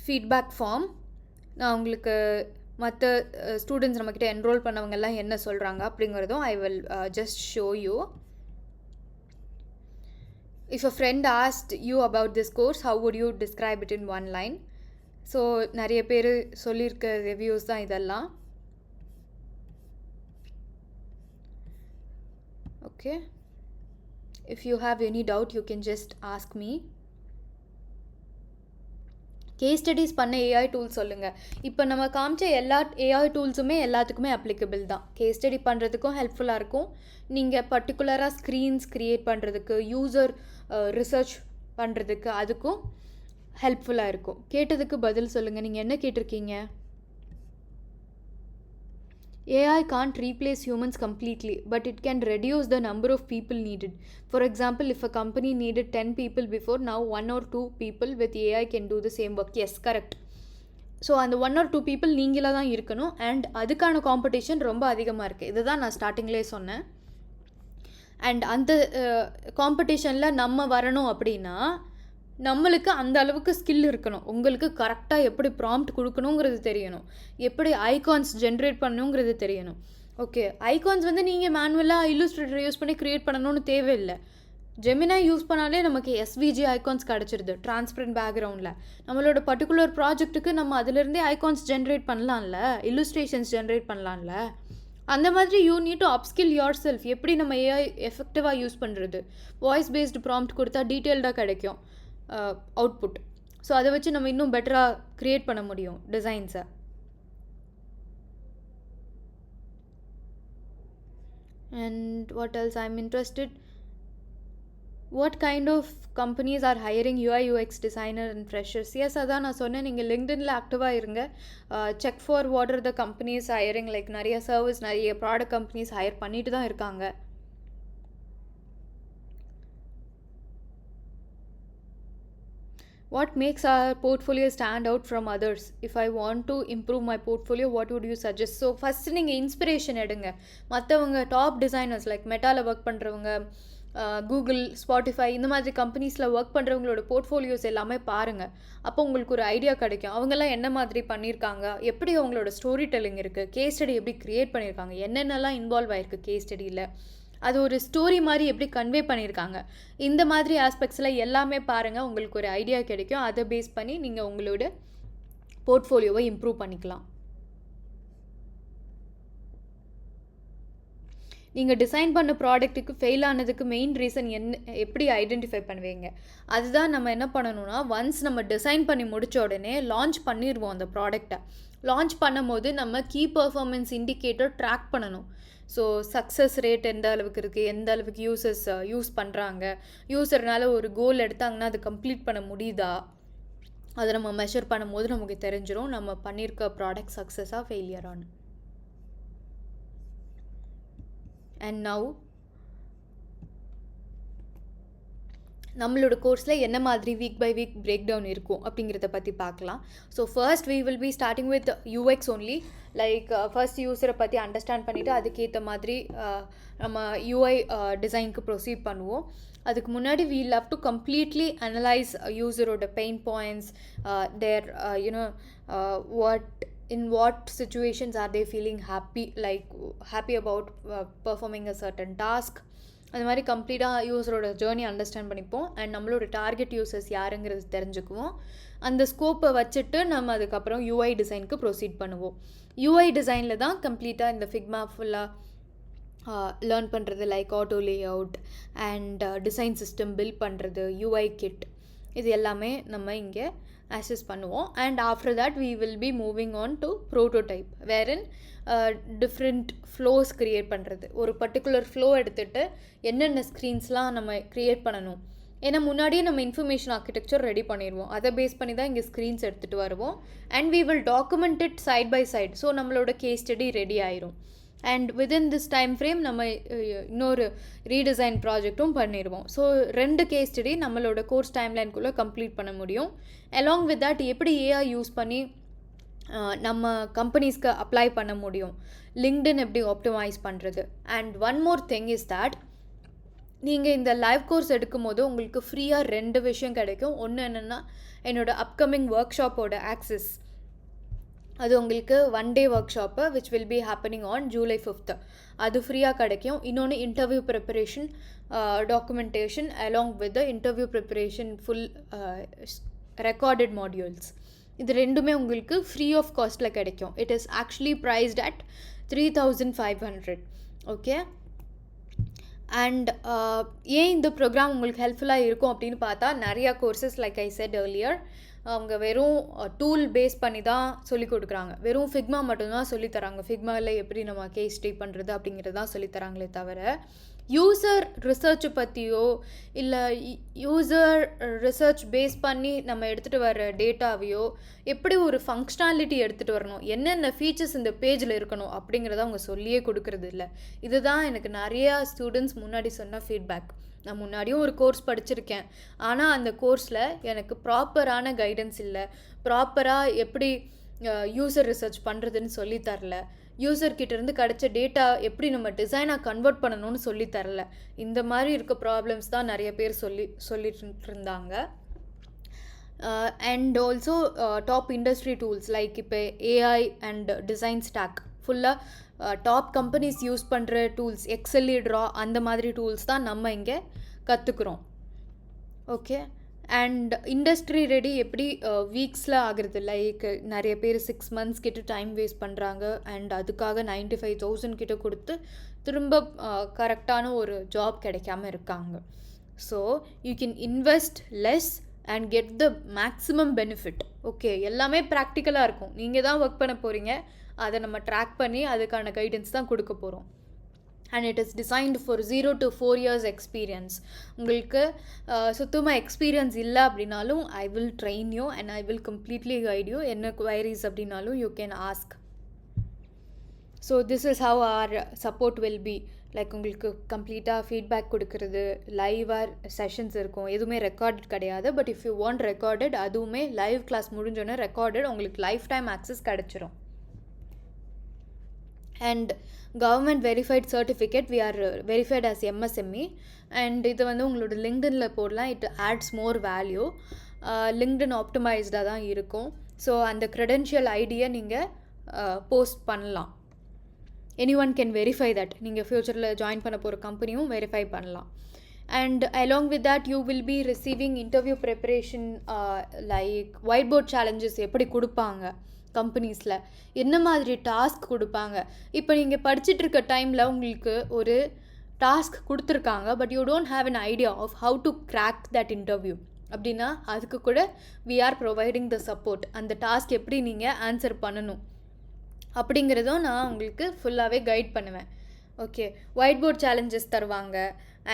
feedback form, நான் உங்களுக்கு மற்ற ஸ்டூடெண்ட்ஸ் நம்மக்கிட்ட என்ரோல் பண்ணவங்கெல்லாம் என்ன சொல்கிறாங்க அப்படிங்கிறதும் I will just show you. If a friend asked you about this course, how would you describe it in one line? So நிறைய பேர் சொல்லியிருக்க ரிவ்யூஸ் தான் இதெல்லாம். Okay, if you have any doubt you can just ask me. Case studies பண்ண AI tools சொல்லுங்கள். இப்போ நம்ம காமிச்ச எல்லா ஏஐ டூல்ஸுமே எல்லாத்துக்குமே அப்ளிகபிள் தான். கேஸ் ஸ்டடி பண்ணுறதுக்கும் ஹெல்ப்ஃபுல்லாக இருக்கும். நீங்கள் பர்டிகுலராக ஸ்க்ரீன்ஸ் க்ரியேட் பண்ணுறதுக்கு, யூசர் ரிசர்ச் பண்ணுறதுக்கு அதுக்கும் ஹெல்ப்ஃபுல்லாக இருக்கும். கேட்டதுக்கு பதில் சொல்லுங்கள். நீங்கள் என்ன கேட்டிருக்கீங்க? AI can't replace humans completely, but it can reduce the number of people needed. For example, if a company needed 10 people before, now 1 or 2 people with AI can do the same work. Yes, correct. So அந்த 1 or 2 people நீங்களாக தான் இருக்கணும். And அதுக்கான competition ரொம்ப அதிகமாக இருக்குது. இதை தான் நான் ஸ்டார்டிங்லேயே சொன்னேன். அண்ட் அந்த காம்படிஷனில் நம்ம வரணும் அப்படின்னா நம்மளுக்கு அந்த அளவுக்கு ஸ்கில் இருக்கணும். உங்களுக்கு கரெக்டாக எப்படி ப்ராம்ப்ட் கொடுக்கணுங்கிறது தெரியணும், எப்படி ஐகான்ஸ் ஜென்ரேட் பண்ணணுங்கிறது தெரியணும். ஓகே, ஐகான்ஸ் வந்து நீங்கள் மேனுவலாக இல்லுஸ்ட்ரேட்டர் யூஸ் பண்ணி க்ரியேட் பண்ணணும்னு தேவையில்லை. ஜெமினா யூஸ் பண்ணாலே நமக்கு எஸ்விஜி ஐகான்ஸ் கிடச்சிருது டிரான்ஸ்பரண்ட் பேக்ரவுண்டில். நம்மளோட பர்டிகுலர் ப்ராஜெக்ட்டுக்கு நம்ம அதிலிருந்தே ஐகான்ஸ் ஜென்ரேட் பண்ணலாம்ல, இல்லுஸ்ட்ரேஷன்ஸ் ஜென்ரேட் பண்ணலாம்ல. அந்த மாதிரி you need to upskill your self. எப்படி நம்ம ஏஐ எஃபெக்டிவாக யூஸ் பண்ணுறது, வாய்ஸ் பேஸ்டு ப்ராம்ப்ட் கொடுத்தா டீட்டெயில்டாக கிடைக்கும் அவுட்புட். ஸோ அதை வச்சு நம்ம இன்னும் பெட்டராக க்ரியேட் பண்ண முடியும் டிசைன்ஸை. And what else I am interested, what kind of companies are hiring UI UX designer and freshers? Yes, அதான் நான் சொன்னேன், நீங்கள் லிங்க்டின்ல ஆக்டிவாக இருங்க. Check for what are the companies hiring. Like நிறைய சர்வீஸ், நிறைய ப்ராடக்ட் கம்பெனிஸ் ஹையர் பண்ணிட்டு தான் இருக்காங்க. What makes our portfolio stand out from others? If I want to improve my portfolio, what would you suggest? So first நீங்கள் inspiration எடுங்க. மற்றவங்க top designers like மெட்டாவில் work பண்ணுறவங்க, Google, Spotify இந்த மாதிரி கம்பெனிஸில் ஒர்க் பண்ணுறவங்களோட போர்ட்ஃபோலியோஸ் எல்லாமே பாருங்கள். அப்போ உங்களுக்கு ஒரு ஐடியா கிடைக்கும். அவங்கெல்லாம் என்ன மாதிரி பண்ணியிருக்காங்க, எப்படி அவங்களோட ஸ்டோரி டெல்லிங் இருக்குது, கேஸ் ஸ்டடி எப்படி க்ரியேட் பண்ணியிருக்காங்க, என்னென்னலாம் இன்வால்வ் ஆகிருக்கு கேஸ் ஸ்டடியில், அது ஒரு ஸ்டோரி மாதிரி எப்படி கன்வே பண்ணியிருக்காங்க. இந்த மாதிரி ஆஸ்பெக்ட்ஸில் எல்லாமே பாருங்கள், உங்களுக்கு ஒரு ஐடியா கிடைக்கும். அதை பேஸ் பண்ணி நீங்கள் உங்களோட போர்ட்ஃபோலியோவை இம்ப்ரூவ் பண்ணிக்கலாம். நீங்கள் டிசைன் பண்ண ப்ராடக்ட்டுக்கு ஃபெயில் ஆனதுக்கு மெயின் ரீசன் எப்படி ஐடென்டிஃபை பண்ணுவீங்க? அதுதான் நம்ம என்ன பண்ணணும்னா, ஒன்ஸ் நம்ம டிசைன் பண்ணி முடித்த உடனே லான்ச் பண்ணிடுவோம் அந்த ப்ராடக்டை. லான்ச் பண்ணும் போது நம்ம கீ பர்ஃபார்மன்ஸ் இண்டிகேட்டர் ட்ராக் பண்ணணும். ஸோ சக்ஸஸ் ரேட் எந்த அளவுக்கு இருக்குது, எந்த அளவுக்கு யூசர்ஸ் யூஸ் பண்ணுறாங்க, யூசர்னால ஒரு கோல் எடுத்தாங்கன்னா அது கம்ப்ளீட் பண்ண முடியுதா, அதை நம்ம மெஷர் பண்ணும் போது நமக்கு தெரிஞ்சிடும் நம்ம பண்ணியிருக்க ப்ராடக்ட் சக்ஸஸாக ஃபெயிலியரானு. அண்ட் நவ் நம்மளோட கோர்ஸில் என்ன மாதிரி week by week break down இருக்கும் அப்படிங்கிறத பற்றி பார்க்கலாம். So first we will be starting with UX only. Like first யூஸரை பற்றி அண்டர்ஸ்டாண்ட் பண்ணிவிட்டு அதுக்கேற்ற மாதிரி நம்ம UI டிசைனுக்கு ப்ரொசீட் பண்ணுவோம். அதுக்கு முன்னாடி we love to completely analyze யூஸரோட pain points, their in what situations are they feeling happy about performing a certain task. அது மாதிரி கம்ப்ளீட்டாக யூஸரோட ஜேர்னி அண்டர்ஸ்டாண்ட் பண்ணிப்போம். அண்ட் நம்மளோட டார்கெட் யூசர்ஸ் யாருங்கிறது தெரிஞ்சுக்குவோம். அந்த ஸ்கோப்பை வச்சுட்டு நம்ம அதுக்கப்புறம் UI டிசைனுக்கு ப்ரொசீட் பண்ணுவோம். UI டிசைனில் தான் கம்ப்ளீட்டாக இந்த ஃபிக்மா ஃபுல்லாக லேர்ன் பண்ணுறது, like auto layout and design system build பண்ணுறது, UI கிட், இது எல்லாமே நம்ம இங்கே அசஸ் பண்ணுவோம். And after that we will be moving on to prototype, wherein different flows create பண்ணுறது. ஒரு பர்டிகுலர் ஃப்ளோ எடுத்துகிட்டு என்னென்ன ஸ்க்ரீன்ஸ்லாம் நம்ம க்ரியேட் பண்ணணும், ஏன்னா முன்னாடியே நம்ம இன்ஃபர்மேஷன் ஆர்கிடெக்சர் ரெடி பண்ணிடுவோம். அதை பேஸ் பண்ணி தான் இங்கே ஸ்க்ரீன்ஸ் எடுத்துகிட்டு வருவோம். And we will document it side by side. So நம்மளோட கேஸ் ஸ்டடி ரெடி ஆயிரும். And within this time frame நம்ம இன்னொரு ரீடிசைன் ப்ராஜெக்ட்டும் பண்ணிடுவோம். ஸோ 2 கேஸ் ஸ்டடி நம்மளோட கோர்ஸ் டைம்லைனுக்குள்ளே கம்ப்ளீட் பண்ண முடியும். அலாங் வித் தட் எப்படி ஏஐ யூஸ் பண்ணி நம்ம கம்பெனிஸ்க்கு அப்ளை பண்ண முடியும், லிங்க்டின் எப்படி ஆப்டிமைஸ் பண்ணுறது. And one more thing is that நீங்கள் இந்த லைவ் கோர்ஸ் எடுக்கும் போது உங்களுக்கு ஃப்ரீயாக 2 விஷயம் கிடைக்கும். ஒன்று என்னென்னா என்னோடய அப்கமிங் ஒர்க் ஷாப்போட ஆக்சஸ். அது உங்களுக்கு 1 day work shop which will be happening on July 5th. அது ஃப்ரீயாக கிடைக்கும். இன்னொன்று interview preparation documentation along with the interview preparation full recorded modules. இது 2மே உங்களுக்கு ஃப்ரீ ஆஃப் காஸ்ட்டில் கிடைக்கும். It is actually prized at 3,500. Okay. And ஏன் இந்த ப்ரோக்ராம் உங்களுக்கு ஹெல்ப்ஃபுல்லாக இருக்கும் அப்படின்னு பார்த்தா, நிறையா courses like I said earlier அவங்க வெறும் டூல் பேஸ் பண்ணி தான் சொல்லிக் கொடுக்குறாங்க. வெறும் ஃபிக்மா மட்டும்தான் சொல்லித்தராங்க. ஃபிக்மாவில் எப்படி நம்ம கேஸ் ஸ்டடி பண்ணுறது அப்படிங்கிறது தான் சொல்லித்தராங்களே தவிர யூசர் ரிசர்ச் பற்றியோ இல்லை யூசர் ரிசர்ச் பேஸ் பண்ணி நம்ம எடுத்துகிட்டு வர டேட்டாவையோ எப்படி ஒரு ஃபங்க்ஷனாலிட்டி எடுத்துகிட்டு வரணும், என்னென்ன ஃபீச்சர்ஸ் இந்த பேஜில் இருக்கணும் அப்படிங்கிறத அவங்க சொல்லியே கொடுக்கறது இல்லை. இதுதான் எனக்கு நிறையா ஸ்டூடெண்ட்ஸ் முன்னாடி சொன்ன ஃபீட்பேக். நான் முன்னாடியும் ஒரு கோர்ஸ் படிச்சிருக்கேன், ஆனால் அந்த கோர்ஸில் எனக்கு ப்ராப்பரான கைடன்ஸ் இல்லை, ப்ராப்பராக எப்படி யூசர் ரிசர்ச் பண்ணுறதுன்னு சொல்லி தரல, யூசர்கிட்டேருந்து கிடச்ச டேட்டா எப்படி நம்ம டிசைனாக கன்வெர்ட் பண்ணணும்னு சொல்லி தரல. இந்த மாதிரி இருக்க ப்ராப்ளம்ஸ் தான் நிறைய பேர் சொல்லிட்டு இருந்தாங்க. And also top industry tools like இப்போ ஏஐ அண்ட் டிசைன் ஸ்டாக் ஃபுல்லாக டாப் கம்பெனிஸ் யூஸ் பண்ணுற டூல்ஸ், எக்ஸெல், ட்ரா, அந்த மாதிரி டூல்ஸ் தான் நம்ம இங்கே கற்றுக்குறோம். ஓகே. அண்ட் இண்டஸ்ட்ரி ரெடி எப்படி வீக்ஸில் ஆகுறது, லைக் நிறைய பேர் 6 months கிட்ட டைம் வேஸ்ட் பண்ணுறாங்க அண்ட் அதுக்காக 95,000 கிட்ட கொடுத்து திரும்ப கரெக்டான ஒரு ஜாப் கிடைக்காம இருக்காங்க. So you can invest less and get the maximum benefit. Okay, எல்லாமே ப்ராக்டிக்கலாக இருக்கும். நீங்கள் தான் ஒர்க் பண்ண போகிறீங்க, அதை நம்ம ட்ராக் பண்ணி அதுக்கான கைடன்ஸ் தான் கொடுக்க போகிறோம். And it is designed for 0 to 4 years experience. உங்களுக்கு சுத்தமாக எக்ஸ்பீரியன்ஸ் இல்லை அப்படின்னாலும் I will train you and I will completely guide you. என்ன குவைரிஸ் அப்படின்னாலும் you can ask. So this is how are support will be. Like உங்களுக்கு கம்ப்ளீட்டாக feedback கொடுக்கறது, லைவாக செஷன்ஸ் இருக்கும், எதுவுமே ரெக்கார்டட் கிடையாது. But if you want recorded, அதுவுமே லைவ் கிளாஸ் முடிஞ்சோன்னே ரெக்கார்டட் உங்களுக்கு லைஃப் டைம் ஆக்சஸ் கிடச்சிரும். And government verified certificate, we are verified as MSME. And இது வந்து உங்களோட லிங்க்டின்ல போடலாம். It adds more value. LinkedIn ஆப்டிமைஸ்டாக தான் இருக்கும். ஸோ அந்த க்ரெடென்ஷியல் ஐடியை நீங்கள் போஸ்ட் பண்ணலாம். anyone can verify that. நீங்கள் ஃப்யூச்சரில் ஜாயின் பண்ண போகிற கம்பெனியும் வெரிஃபை பண்ணலாம். And along with that you will be receiving interview preparation like whiteboard challenges எப்படி கொடுப்பாங்க கம்பெனிஸில், என்ன மாதிரி டாஸ்க் கொடுப்பாங்க. இப்போ நீங்கள் படிச்சுட்டு இருக்க டைமில் உங்களுக்கு ஒரு டாஸ்க் கொடுத்துருக்காங்க, but you don't have an idea of how to crack that interview அப்படின்னா அதுக்கு கூட we are providing the support. அந்த டாஸ்க் எப்படி நீங்கள் ஆன்சர் பண்ணணும் அப்படிங்கிறதும் நான் உங்களுக்கு ஃபுல்லாகவே கைட் பண்ணுவேன். ஓகே, ஒயிட் போர்ட் சேலஞ்சஸ் தருவாங்க.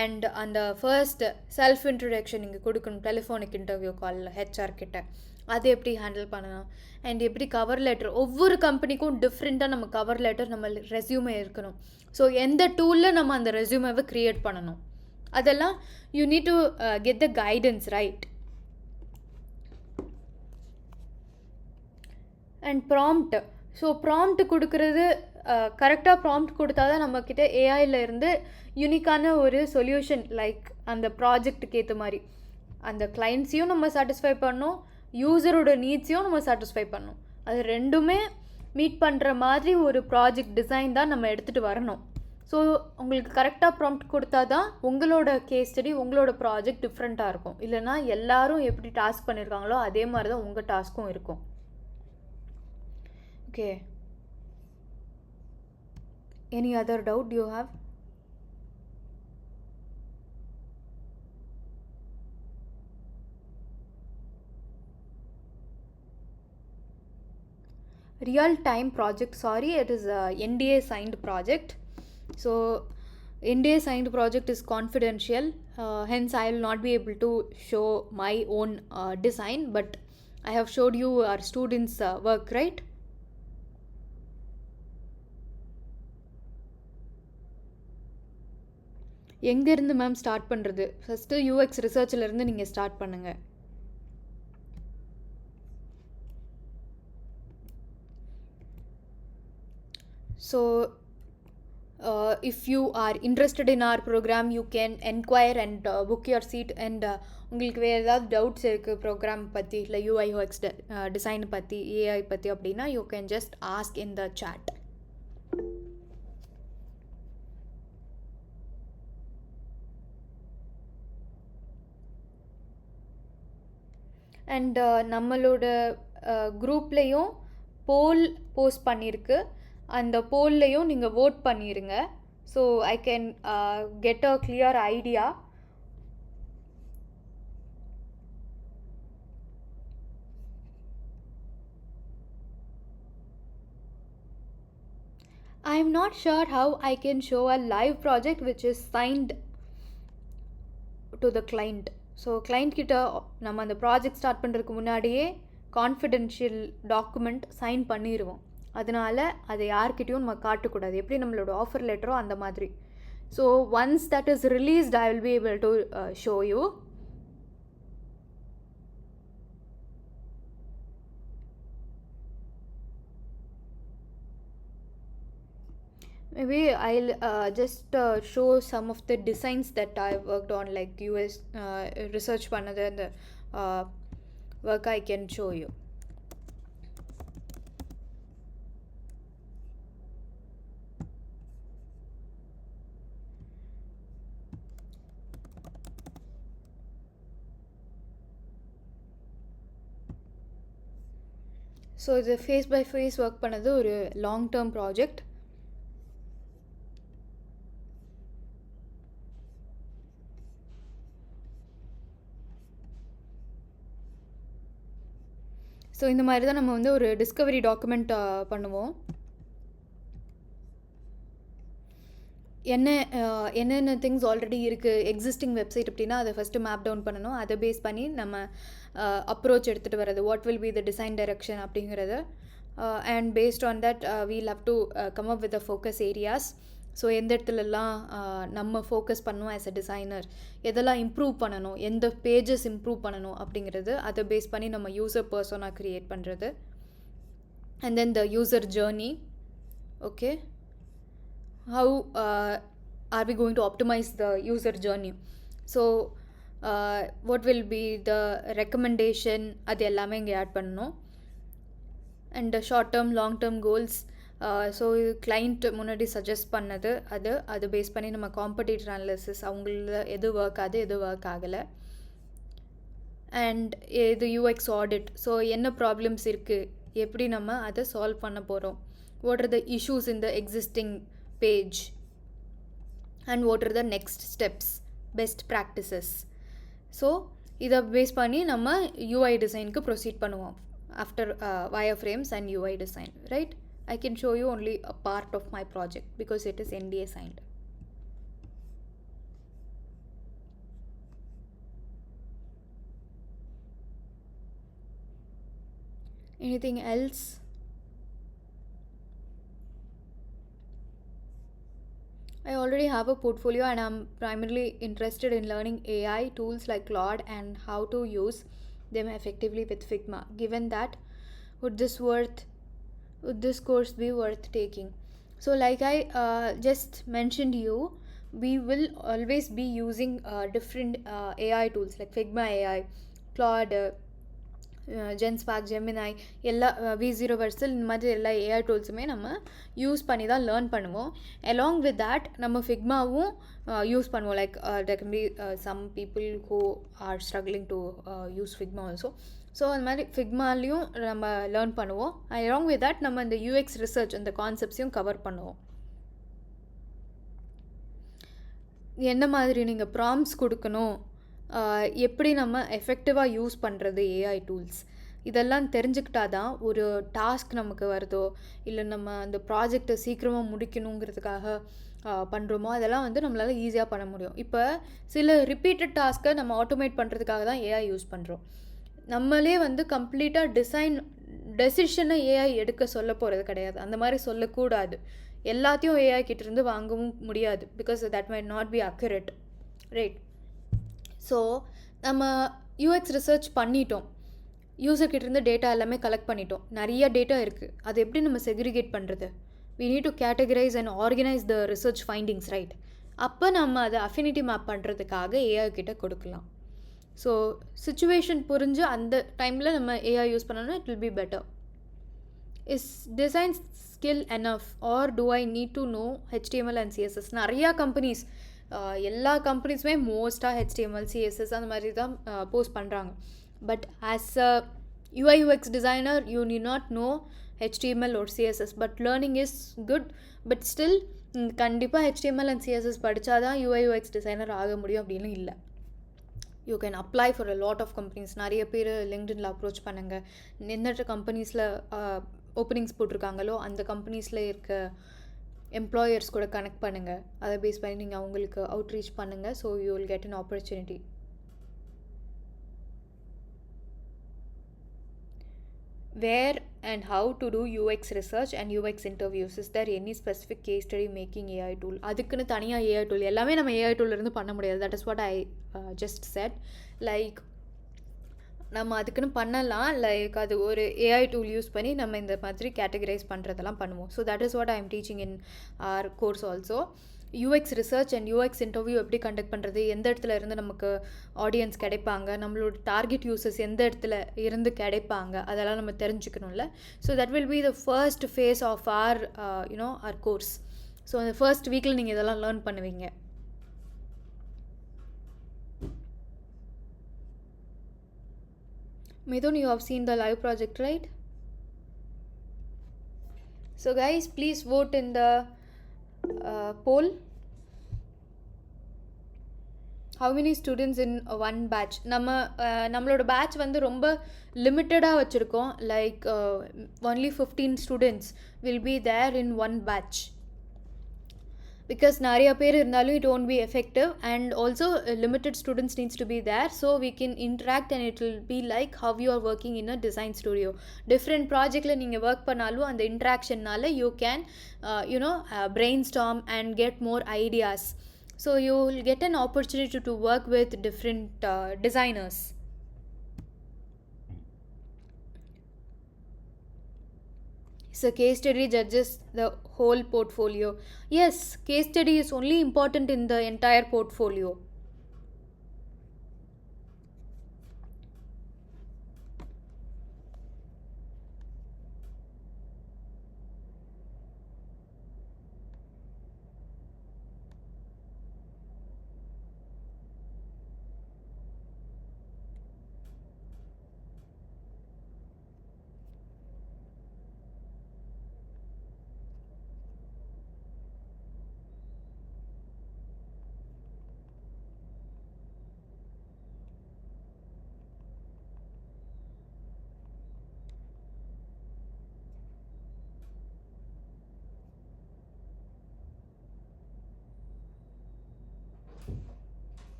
அண்ட் அந்த ஃபர்ஸ்ட் செல்ஃப் இன்ட்ரடக்ஷன் நீங்கள் கொடுக்கணும் டெலிஃபோனிக் இன்டர்வியூ காலில் HR கிட்ட, அதை எப்படி ஹேண்டில் பண்ணணும். அண்ட் எப்படி கவர் லெட்டர், ஒவ்வொரு கம்பெனிக்கும் டிஃப்ரெண்ட்டாக நம்ம கவர் லெட்டர், நம்ம ரெஸ்யூமே இருக்கணும். ஸோ எந்த டூலில் நம்ம அந்த ரெஸ்யூமேவை க்ரியேட் பண்ணணும், அதெல்லாம் you need to get the guidance, right. And prompt. So prompt கொடுக்குறது, கரெக்டாக ப்ராம்ப்ட் கொடுத்தா தான் நம்மக்கிட்ட ஏஐயில் இருந்து யூனிக்கான ஒரு சொல்யூஷன், லைக் அந்த ப்ராஜெக்ட்டுக்கு ஏற்ற மாதிரி அந்த கிளைண்ட்ஸையும் நம்ம சாட்டிஸ்ஃபை பண்ணணும், யூசரோட நீட்ஸையும் நம்ம சாட்டிஸ்ஃபை பண்ணணும். அது ரெண்டுமே மீட் பண்ணுற மாதிரி ஒரு ப்ராஜெக்ட் டிசைன் தான் நம்ம எடுத்துகிட்டு வரணும். ஸோ உங்களுக்கு கரெக்டாக ப்ராம்ப்ட் கொடுத்தா தான் உங்களோட கேஸ் ஸ்டடி, உங்களோட ப்ராஜெக்ட் டிஃப்ரெண்ட்டாக இருக்கும். இல்லைனா எல்லாரும் எப்படி டாஸ்க் பண்ணியிருக்காங்களோ அதே மாதிரி தான் உங்கள் டாஸ்க்கும் இருக்கும். Okay. Any other doubt you have? Real time project, sorry, it is a NDA signed project. So NDA signed project is confidential. hence I will not be able to show my own design, but I have showed you our students work, right? எங்கேருந்து ma'am start பண்ணுறது? First UX ரிசர்ச்சிலேருந்து நீங்கள் start பண்ணுங்கள். So if you are interested in our program, you can enquire and book your seat. And உங்களுக்கு வேறு ஏதாவது doubts இருக்குது program பற்றி, இல்லை யூஐ யூஎக்ஸ் டிசைன் பற்றி, ஏஐ பற்றி அப்படின்னா, you can just ask in the chat. And நம்மளோட குரூப்லேயும் போல் போஸ்ட் பண்ணியிருக்கு. அந்த போல்லையும் நீங்கள் vote பண்ணிடுங்க. So I can get a clear idea. I am not sure how I can show a live project which is signed to the client. So client கிட்ட நம்ம அந்த project start பண்ணுறதுக்கு முன்னாடியே கான்ஃபிடென்ஷியல் டாக்குமெண்ட் சைன் பண்ணிடுவோம். அதனால் அதை யார்கிட்டையும் நம்ம காட்டக்கூடாது. எப்படி நம்மளோட ஆஃபர் லெட்டரோ அந்த மாதிரி. So once that is released, I will be able to show you. Maybe I'll just show some of the designs that I worked on, like US research பண்ணது அந்த work I can show you. So இது face by face work பண்ணது ஒரு long term project. So இந்த மாதிரி தான் நம்ம வந்து ஒரு டிஸ்கவரி டாக்குமெண்ட் பண்ணுவோம். என்னென்ன திங்ஸ் ஆல்ரெடி இருக்குது எக்ஸிஸ்டிங் வெப்சைட் அப்படின்னா அதை ஃபஸ்ட்டு மேப் டவுன் பண்ணணும். அதை பேஸ் பண்ணி நம்ம அப்ரோச் எடுத்துகிட்டு வர்றது, what will be the design direction அப்படிங்கிறது. And based on that we'll have to come up with the focus areas. So எந்த இடத்துலலாம் நம்ம ஃபோக்கஸ் பண்ணுவோம் ஆஸ் அ டிசைனர், எதெல்லாம் இம்ப்ரூவ் பண்ணணும், எந்த பேஜஸ் இம்ப்ரூவ் பண்ணணும் அப்படிங்கிறது, அதை பேஸ் பண்ணி நம்ம யூசர் பர்சனாக க்ரியேட் பண்ணுறது. And then the user journey. Okay, how are we going to optimize the user journey? So what will be the recommendation, அது எல்லாமே இங்கே ஆட் பண்ணணும். And short term long term goals. So இது client முன்னாடி suggest பண்ணது, அது base பண்ணி நம்ம காம்படிட்டர் அனாலிசிஸ், அவங்கள எது ஒர்க் ஆகுது எது ஒர்க் ஆகலை. அண்ட் இது யூஎக்ஸ் ஆடிட். ஸோ என்ன ப்ராப்ளம்ஸ் இருக்குது, எப்படி நம்ம அதை சால்வ் பண்ண போகிறோம், what are the issues in the existing page, and what are the next steps, best practices. So இதை பேஸ் பண்ணி நம்ம UI டிசைனுக்கு ப்ரொசீட் பண்ணுவோம் after wireframes and UI design, right? I can show you only a part of my project because it is NDA signed. Anything else? I already have a portfolio and I'm primarily interested in learning AI tools like Claude and how to use them effectively with Figma. Given that, would this course be worth taking? So like I just mentioned you, we will always be using different AI tools like Figma AI, Claude, Genspark, Gemini, எல்லா V0 Versal, இந்த மாதிரி எல்லா AI டூல்ஸுமே நம்ம use பண்ணி தான் learn பண்ணுவோம். Along with that நம்ம ஃபிக்மாவும் யூஸ் பண்ணுவோம். Like there can be some people who are struggling to use Figma also. So அந்த மாதிரி ஃபிக்மாலையும் நம்ம லேர்ன் பண்ணுவோம். அலாங் வித் தேட் நம்ம இந்த யூஎக்ஸ் ரிசர்ச் அந்த கான்செப்ட்ஸையும் கவர் பண்ணுவோம். என்ன மாதிரி நீங்கள் ப்ராம்ப்ட்ஸ் கொடுக்கணும், எப்படி நம்ம எஃபெக்டிவாக யூஸ் பண்ணுறது ஏஐ டூல்ஸ், இதெல்லாம் தெரிஞ்சுக்கிட்டா தான் ஒரு டாஸ்க் நமக்கு வருதோ, இல்லை நம்ம அந்த ப்ராஜெக்டை சீக்கிரமாக முடிக்கணுங்கிறதுக்காக பண்ணுறோமோ அதெல்லாம் வந்து நம்மளால் ஈஸியாக பண்ண முடியும். இப்போ சில ரிப்பீட்டட் டாஸ்க்கை நம்ம ஆட்டோமேட் பண்ணுறதுக்காக தான் ஏஐ யூஸ் பண்ணுறோம். நம்மளே வந்து கம்ப்ளீட்டாக டெசிஷனை ஏஐ எடுக்க சொல்ல போகிறது கிடையாது. அந்த மாதிரி சொல்லக்கூடாது. எல்லாத்தையும் ஏஐ கிட்டேருந்து வாங்கவும் முடியாது. Because that might not be accurate, right? So நம்ம யூஎக்ஸ் ரிசர்ச் பண்ணிட்டோம், யூசர்கிட்டேருந்து டேட்டா எல்லாமே கலெக்ட் பண்ணிட்டோம், நிறைய டேட்டா இருக்குது. அது எப்படி நம்ம செக்ரிகேட் பண்ணுறது? we need to categorize and organize the research findings, right? அப்போ நம்ம அதை அஃபினிட்டி மேப் பண்ணுறதுக்காக ஏஐ கிட்ட கொடுக்கலாம். ஸோ சுச்சுவேஷன் புரிஞ்சு அந்த டைமில் நம்ம ஏஐ யூஸ் பண்ணோன்னா it will be better. Is design skill enough or do I need to know HTML and CSS? நிறையா கம்பெனிஸ், எல்லா கம்பெனிஸுமே மோஸ்ட்டாக ஹெச்டிஎம்எல் சிஎஸ்எஸ் அந்த மாதிரி தான் போஸ்ட் பண்ணுறாங்க. But as a UI UX designer you need not know HTML or CSS, but learning is good. But still கண்டிப்பாக HTML and CSS படித்தாதான் UI UX designer ஆக முடியும் அப்படின்னு இல்லை. You can apply for a lot of companies. நிறைய பேர் லிங்க்டின்ல approach பண்ணுங்கள். எந்தெந்த கம்பெனிஸில் ஓப்பனிங்ஸ் போட்டிருக்காங்களோ அந்த கம்பெனிஸில் இருக்க எம்ப்ளாயர்ஸ் கூட கனெக்ட் பண்ணுங்கள். அதை பேஸ் பண்ணி நீங்கள் அவங்களுக்கு அவுட்ரீச் பண்ணுங்கள். So you will get an opportunity. Where and how to do UX research and UX interviews? Is there any specific case study making AI tool? அதுக்குன்னு தனியாக AI tool எல்லாமே நம்ம AI tool இருந்து பண்ண முடியாது. That is what I just said. Like நம்ம அதுக்குன்னு பண்ணலாம். லைக் அது ஒரு AI tool யூஸ் பண்ணி நம்ம இந்த மாதிரி கேட்டகரைஸ் பண்ணுறதெல்லாம் பண்ணுவோம். So that is what I am teaching in our course also. UX research and UX interview எப்படி கண்டக்ட் பண்ணுறது, எந்த இடத்துல இருந்து நமக்கு ஆடியன்ஸ் கிடைப்பாங்க, நம்மளோட டார்கெட் யூசர்ஸ் எந்த இடத்துல இருந்து கிடைப்பாங்க, அதெல்லாம் நம்ம தெரிஞ்சுக்கணும்ல. So that will be the first phase of our our course. So அந்த ஃபர்ஸ்ட் வீக்கில் நீங்கள் இதெல்லாம் லேர்ன் பண்ணுவீங்க. Midun, you have seen the live project, right? So guys, please vote in the poll. How many students in one batch? நம்மளோட batch வந்து ரொம்ப லிமிட்டடாக வச்சுருக்கோம். Like only 15 students will be there in one batch. Because நிறைய பேர் இருந்தாலும் it won't be effective, and also limited students needs to be there so we can interact and it will be like how you are working in a design studio. Different projectல நீங்கள் work பண்ணாலும் அந்த இன்ட்ராக்ஷன்னால you can brainstorm and get more ideas. So you will get an opportunity to work with different designers. So case study judges the whole portfolio. Yes, case study is only important in the entire portfolio.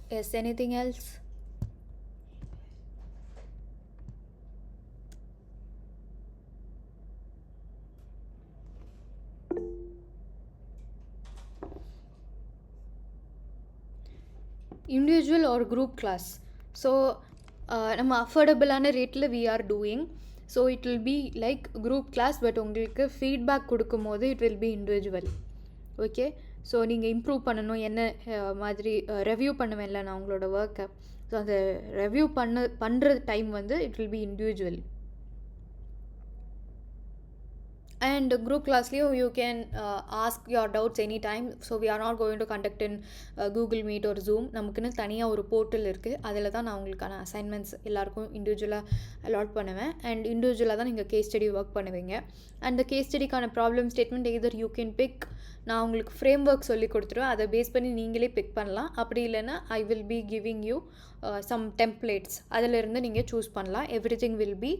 Yes, anything else? Individual or group class? So நம்ம அஃபோர்டபுளான ரேட்டில் we are doing. So it will be like group class, but உங்களுக்கு feedback கொடுக்கும் போது it will be individual. Okay, so நீங்கள் improve பண்ணணும் என்ன மாதிரி review பண்ணுவேன்ல நான் உங்களோட ஒர்க்கை. ஸோ அந்த ரெவ்யூ பண்ணுற டைம் வந்து it will B individual. And group classலையும் you can ask your doubts anytime. So we are not going to conduct in Google Meet or Zoom. நமக்குன்னு தனியாக ஒரு போர்ட்டல் இருக்குது. அதில் தான் நான் உங்களுக்கான அசைன்மெண்ட்ஸ் எல்லாருக்கும் இண்டிவிஜுவலாக அலாட் பண்ணுவேன். அண்ட் இண்டிவிஜுவலாக தான் நீங்கள் கேஸ் ஸ்டடி ஒர்க் பண்ணுவீங்க. அண்ட் கேஸ் ஸ்டடிக்கான problem statement either you can pick. நான் உங்களுக்கு ஃப்ரேம் ஒர்க் சொல்லி கொடுத்துருவேன், அதை பேஸ் பண்ணி நீங்களே பிக் பண்ணலாம். அப்படி இல்லைன்னா I will be giving you some templates, அதிலிருந்து நீங்கள் சூஸ் பண்ணலாம். Everything will be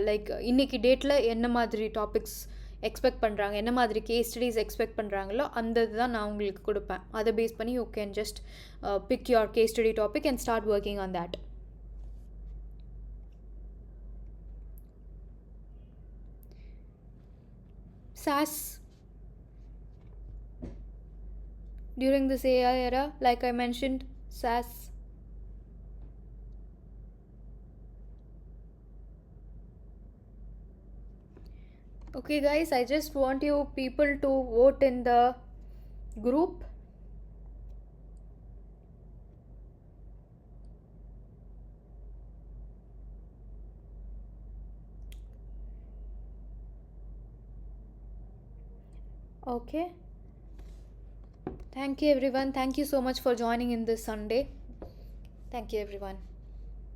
like இன்றைக்கி டேட்டில் என்ன மாதிரி டாபிக்ஸ் எக்ஸ்பெக்ட் பண்ணுறாங்க, என்ன மாதிரி கேஸ் ஸ்டடீஸ் எக்ஸ்பெக்ட் பண்ணுறாங்களோ அந்த இதுதான் நான் உங்களுக்கு கொடுப்பேன். அதை பேஸ் பண்ணி you can just pick your case study topic and start working on that. SAS during this AI era, like I mentioned, SAS. Okay guys, I just want you people to vote in the group. Okay, thank you everyone, thank you so much for joining in this Sunday. Thank you everyone.